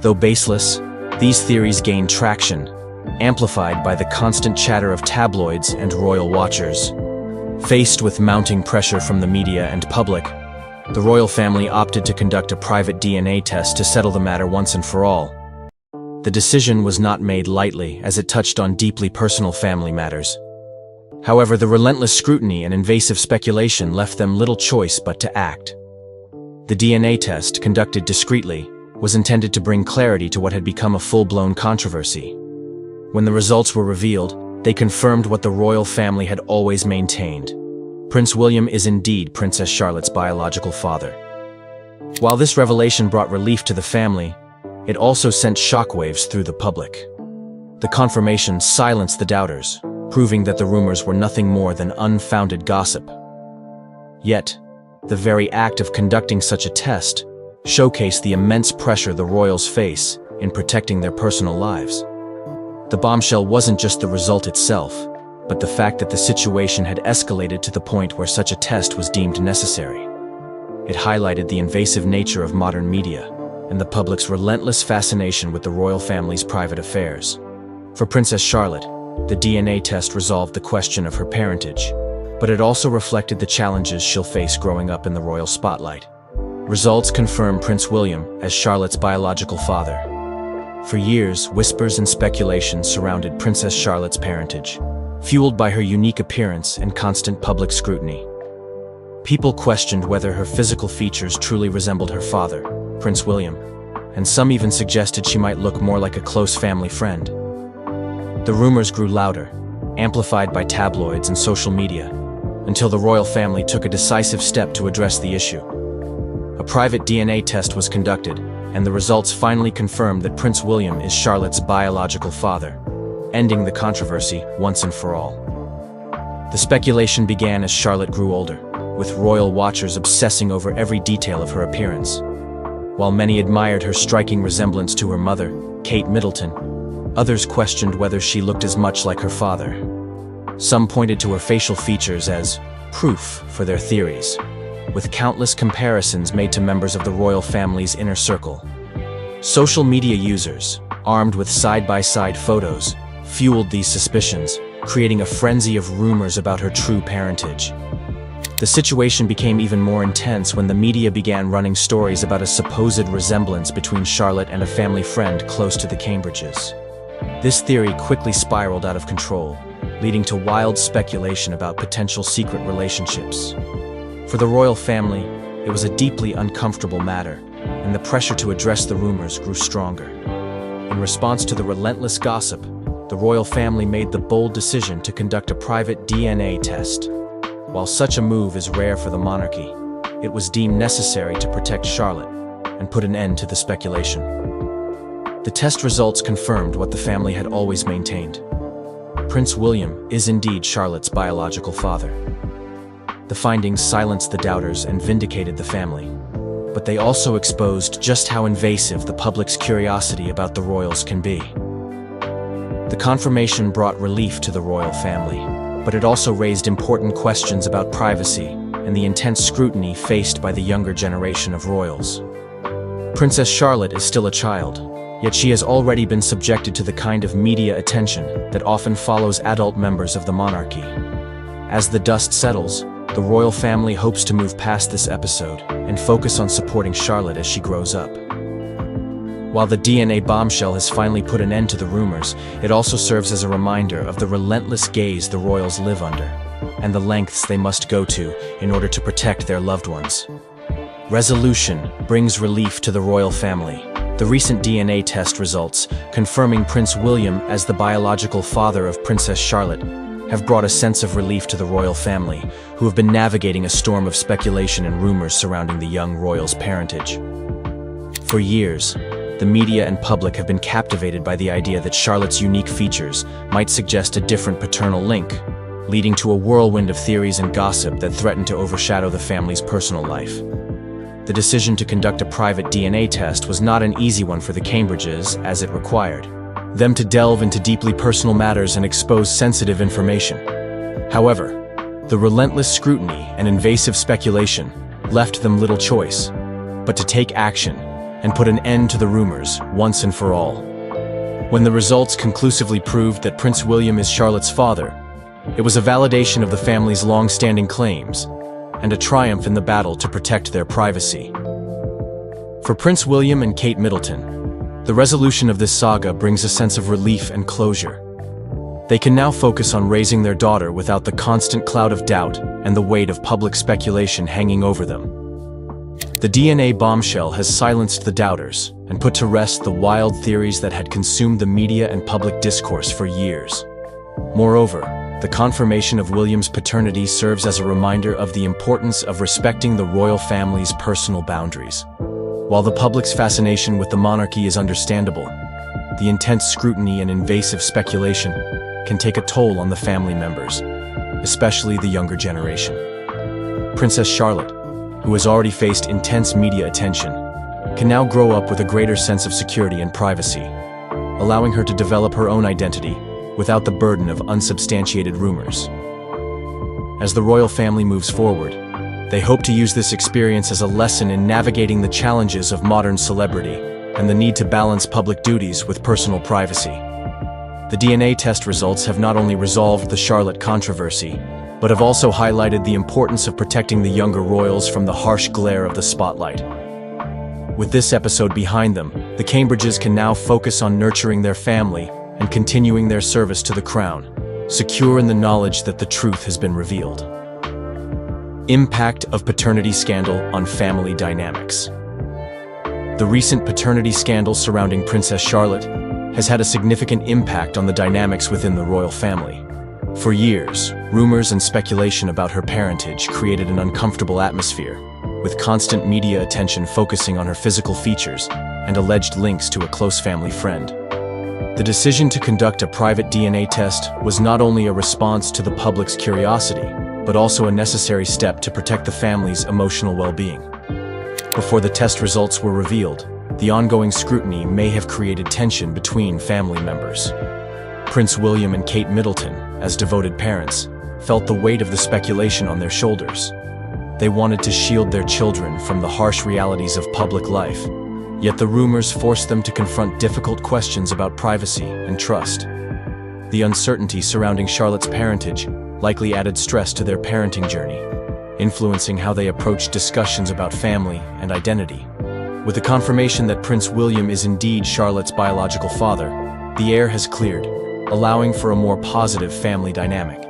Though baseless, these theories gained traction, amplified by the constant chatter of tabloids and royal watchers. Faced with mounting pressure from the media and public, the royal family opted to conduct a private DNA test to settle the matter once and for all. The decision was not made lightly, as it touched on deeply personal family matters. However, the relentless scrutiny and invasive speculation left them little choice but to act. The DNA test, conducted discreetly, was intended to bring clarity to what had become a full-blown controversy. When the results were revealed, they confirmed what the royal family had always maintained. Prince William is indeed Princess Charlotte's biological father. While this revelation brought relief to the family, it also sent shockwaves through the public. The confirmation silenced the doubters, proving that the rumors were nothing more than unfounded gossip. Yet, the very act of conducting such a test showcased the immense pressure the royals face in protecting their personal lives. The bombshell wasn't just the result itself, but the fact that the situation had escalated to the point where such a test was deemed necessary. It highlighted the invasive nature of modern media and the public's relentless fascination with the royal family's private affairs. For Princess Charlotte, the DNA test resolved the question of her parentage. but it also reflected the challenges she'll face growing up in the royal spotlight. Results confirm Prince William as Charlotte's biological father. For years, whispers and speculation surrounded Princess Charlotte's parentage, fueled by her unique appearance and constant public scrutiny. People questioned whether her physical features truly resembled her father, Prince William, and some even suggested she might look more like a close family friend. The rumors grew louder, amplified by tabloids and social media, until the royal family took a decisive step to address the issue. A private DNA test was conducted, and the results finally confirmed that Prince William is Charlotte's biological father, ending the controversy once and for all. The speculation began as Charlotte grew older, with royal watchers obsessing over every detail of her appearance. While many admired her striking resemblance to her mother, Kate Middleton, others questioned whether she looked as much like her father. Some pointed to her facial features as proof for their theories, with countless comparisons made to members of the royal family's inner circle. Social media users, armed with side-by-side photos, fueled these suspicions, creating a frenzy of rumors about her true parentage. The situation became even more intense when the media began running stories about a supposed resemblance between Charlotte and a family friend close to the Cambridges. This theory quickly spiraled out of control, leading to wild speculation about potential secret relationships. For the royal family, it was a deeply uncomfortable matter, and the pressure to address the rumors grew stronger. In response to the relentless gossip, the royal family made the bold decision to conduct a private DNA test. While such a move is rare for the monarchy, it was deemed necessary to protect Charlotte and put an end to the speculation. The test results confirmed what the family had always maintained. Prince William is indeed Charlotte's biological father. The findings silenced the doubters and vindicated the family, but they also exposed just how invasive the public's curiosity about the royals can be. The confirmation brought relief to the royal family, but it also raised important questions about privacy and the intense scrutiny faced by the younger generation of royals. Princess Charlotte is still a child, yet she has already been subjected to the kind of media attention that often follows adult members of the monarchy. As the dust settles, the royal family hopes to move past this episode and focus on supporting Charlotte as she grows up. While the DNA bombshell has finally put an end to the rumors, it also serves as a reminder of the relentless gaze the royals live under, and the lengths they must go to in order to protect their loved ones. Resolution brings relief to the royal family. The recent DNA test results, confirming Prince William as the biological father of Princess Charlotte, have brought a sense of relief to the royal family, who have been navigating a storm of speculation and rumors surrounding the young royal's parentage. For years, the media and public have been captivated by the idea that Charlotte's unique features might suggest a different paternal link, leading to a whirlwind of theories and gossip that threaten to overshadow the family's personal life. The decision to conduct a private DNA test was not an easy one for the Cambridges, as it required them to delve into deeply personal matters and expose sensitive information. However, the relentless scrutiny and invasive speculation left them little choice but to take action and put an end to the rumors once and for all. When the results conclusively proved that Prince William is Charlotte's father, it was a validation of the family's long-standing claims and a triumph in the battle to protect their privacy. For Prince William and Kate Middleton, the resolution of this saga brings a sense of relief and closure. They can now focus on raising their daughter without the constant cloud of doubt and the weight of public speculation hanging over them. The DNA bombshell has silenced the doubters and put to rest the wild theories that had consumed the media and public discourse for years. Moreover, the confirmation of William's paternity serves as a reminder of the importance of respecting the royal family's personal boundaries. While the public's fascination with the monarchy is understandable, the intense scrutiny and invasive speculation can take a toll on the family members, especially the younger generation. Princess Charlotte, who has already faced intense media attention, can now grow up with a greater sense of security and privacy, allowing her to develop her own identity without the burden of unsubstantiated rumors. As the royal family moves forward, they hope to use this experience as a lesson in navigating the challenges of modern celebrity and the need to balance public duties with personal privacy. The DNA test results have not only resolved the Charlotte controversy, but have also highlighted the importance of protecting the younger royals from the harsh glare of the spotlight. With this episode behind them, the Cambridges can now focus on nurturing their family and continuing their service to the crown, secure in the knowledge that the truth has been revealed. Impact of paternity scandal on family dynamics. The recent paternity scandal surrounding Princess Charlotte has had a significant impact on the dynamics within the royal family. For years, rumors and speculation about her parentage created an uncomfortable atmosphere, with constant media attention focusing on her physical features and alleged links to a close family friend. The decision to conduct a private DNA test was not only a response to the public's curiosity, but also a necessary step to protect the family's emotional well-being. Before the test results were revealed, the ongoing scrutiny may have created tension between family members. Prince William and Kate Middleton, as devoted parents, felt the weight of the speculation on their shoulders. They wanted to shield their children from the harsh realities of public life, yet the rumors forced them to confront difficult questions about privacy and trust. The uncertainty surrounding Charlotte's parentage likely added stress to their parenting journey, influencing how they approached discussions about family and identity. With the confirmation that Prince William is indeed Charlotte's biological father, the air has cleared, allowing for a more positive family dynamic.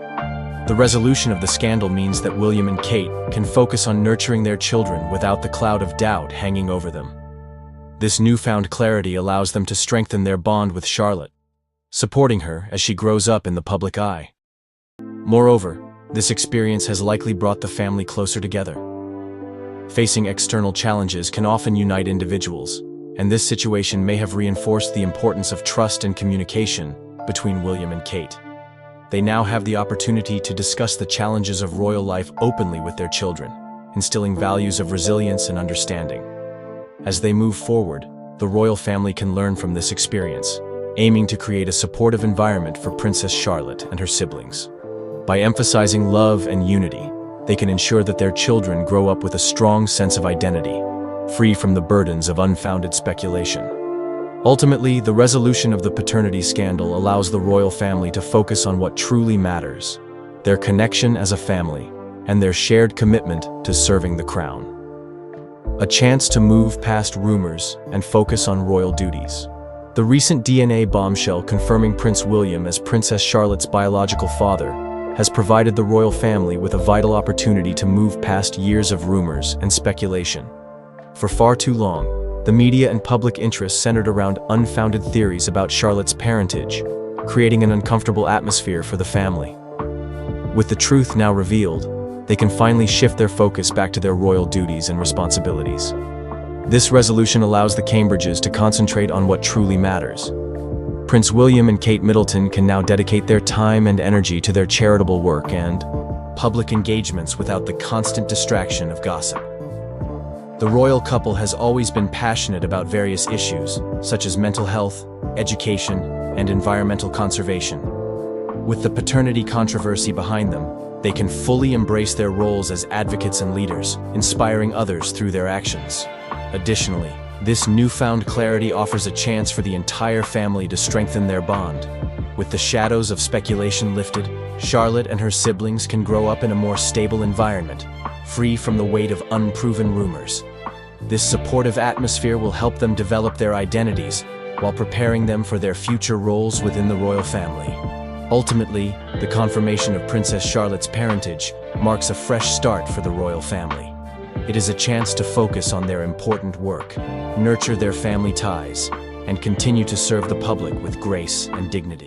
The resolution of the scandal means that William and Kate can focus on nurturing their children without the cloud of doubt hanging over them. This newfound clarity allows them to strengthen their bond with Charlotte, supporting her as she grows up in the public eye. Moreover, this experience has likely brought the family closer together. Facing external challenges can often unite individuals, and this situation may have reinforced the importance of trust and communication between William and Kate. They now have the opportunity to discuss the challenges of royal life openly with their children, instilling values of resilience and understanding. As they move forward, the royal family can learn from this experience, aiming to create a supportive environment for Princess Charlotte and her siblings. By emphasizing love and unity, they can ensure that their children grow up with a strong sense of identity, free from the burdens of unfounded speculation. Ultimately, the resolution of the paternity scandal allows the royal family to focus on what truly matters: their connection as a family and their shared commitment to serving the crown. A chance to move past rumors and focus on royal duties. The recent DNA bombshell confirming Prince William as Princess Charlotte's biological father has provided the royal family with a vital opportunity to move past years of rumors and speculation. For far too long, the media and public interest centered around unfounded theories about Charlotte's parentage, creating an uncomfortable atmosphere for the family. With the truth now revealed, they can finally shift their focus back to their royal duties and responsibilities. This resolution allows the Cambridges to concentrate on what truly matters. Prince William and Kate Middleton can now dedicate their time and energy to their charitable work and public engagements without the constant distraction of gossip. The royal couple has always been passionate about various issues, such as mental health, education, and environmental conservation. With the paternity controversy behind them, they can fully embrace their roles as advocates and leaders, inspiring others through their actions. Additionally, this newfound clarity offers a chance for the entire family to strengthen their bond. With the shadows of speculation lifted, Charlotte and her siblings can grow up in a more stable environment, free from the weight of unproven rumors. This supportive atmosphere will help them develop their identities while preparing them for their future roles within the royal family. Ultimately, the confirmation of Princess Charlotte's parentage marks a fresh start for the royal family. It is a chance to focus on their important work, nurture their family ties, and continue to serve the public with grace and dignity.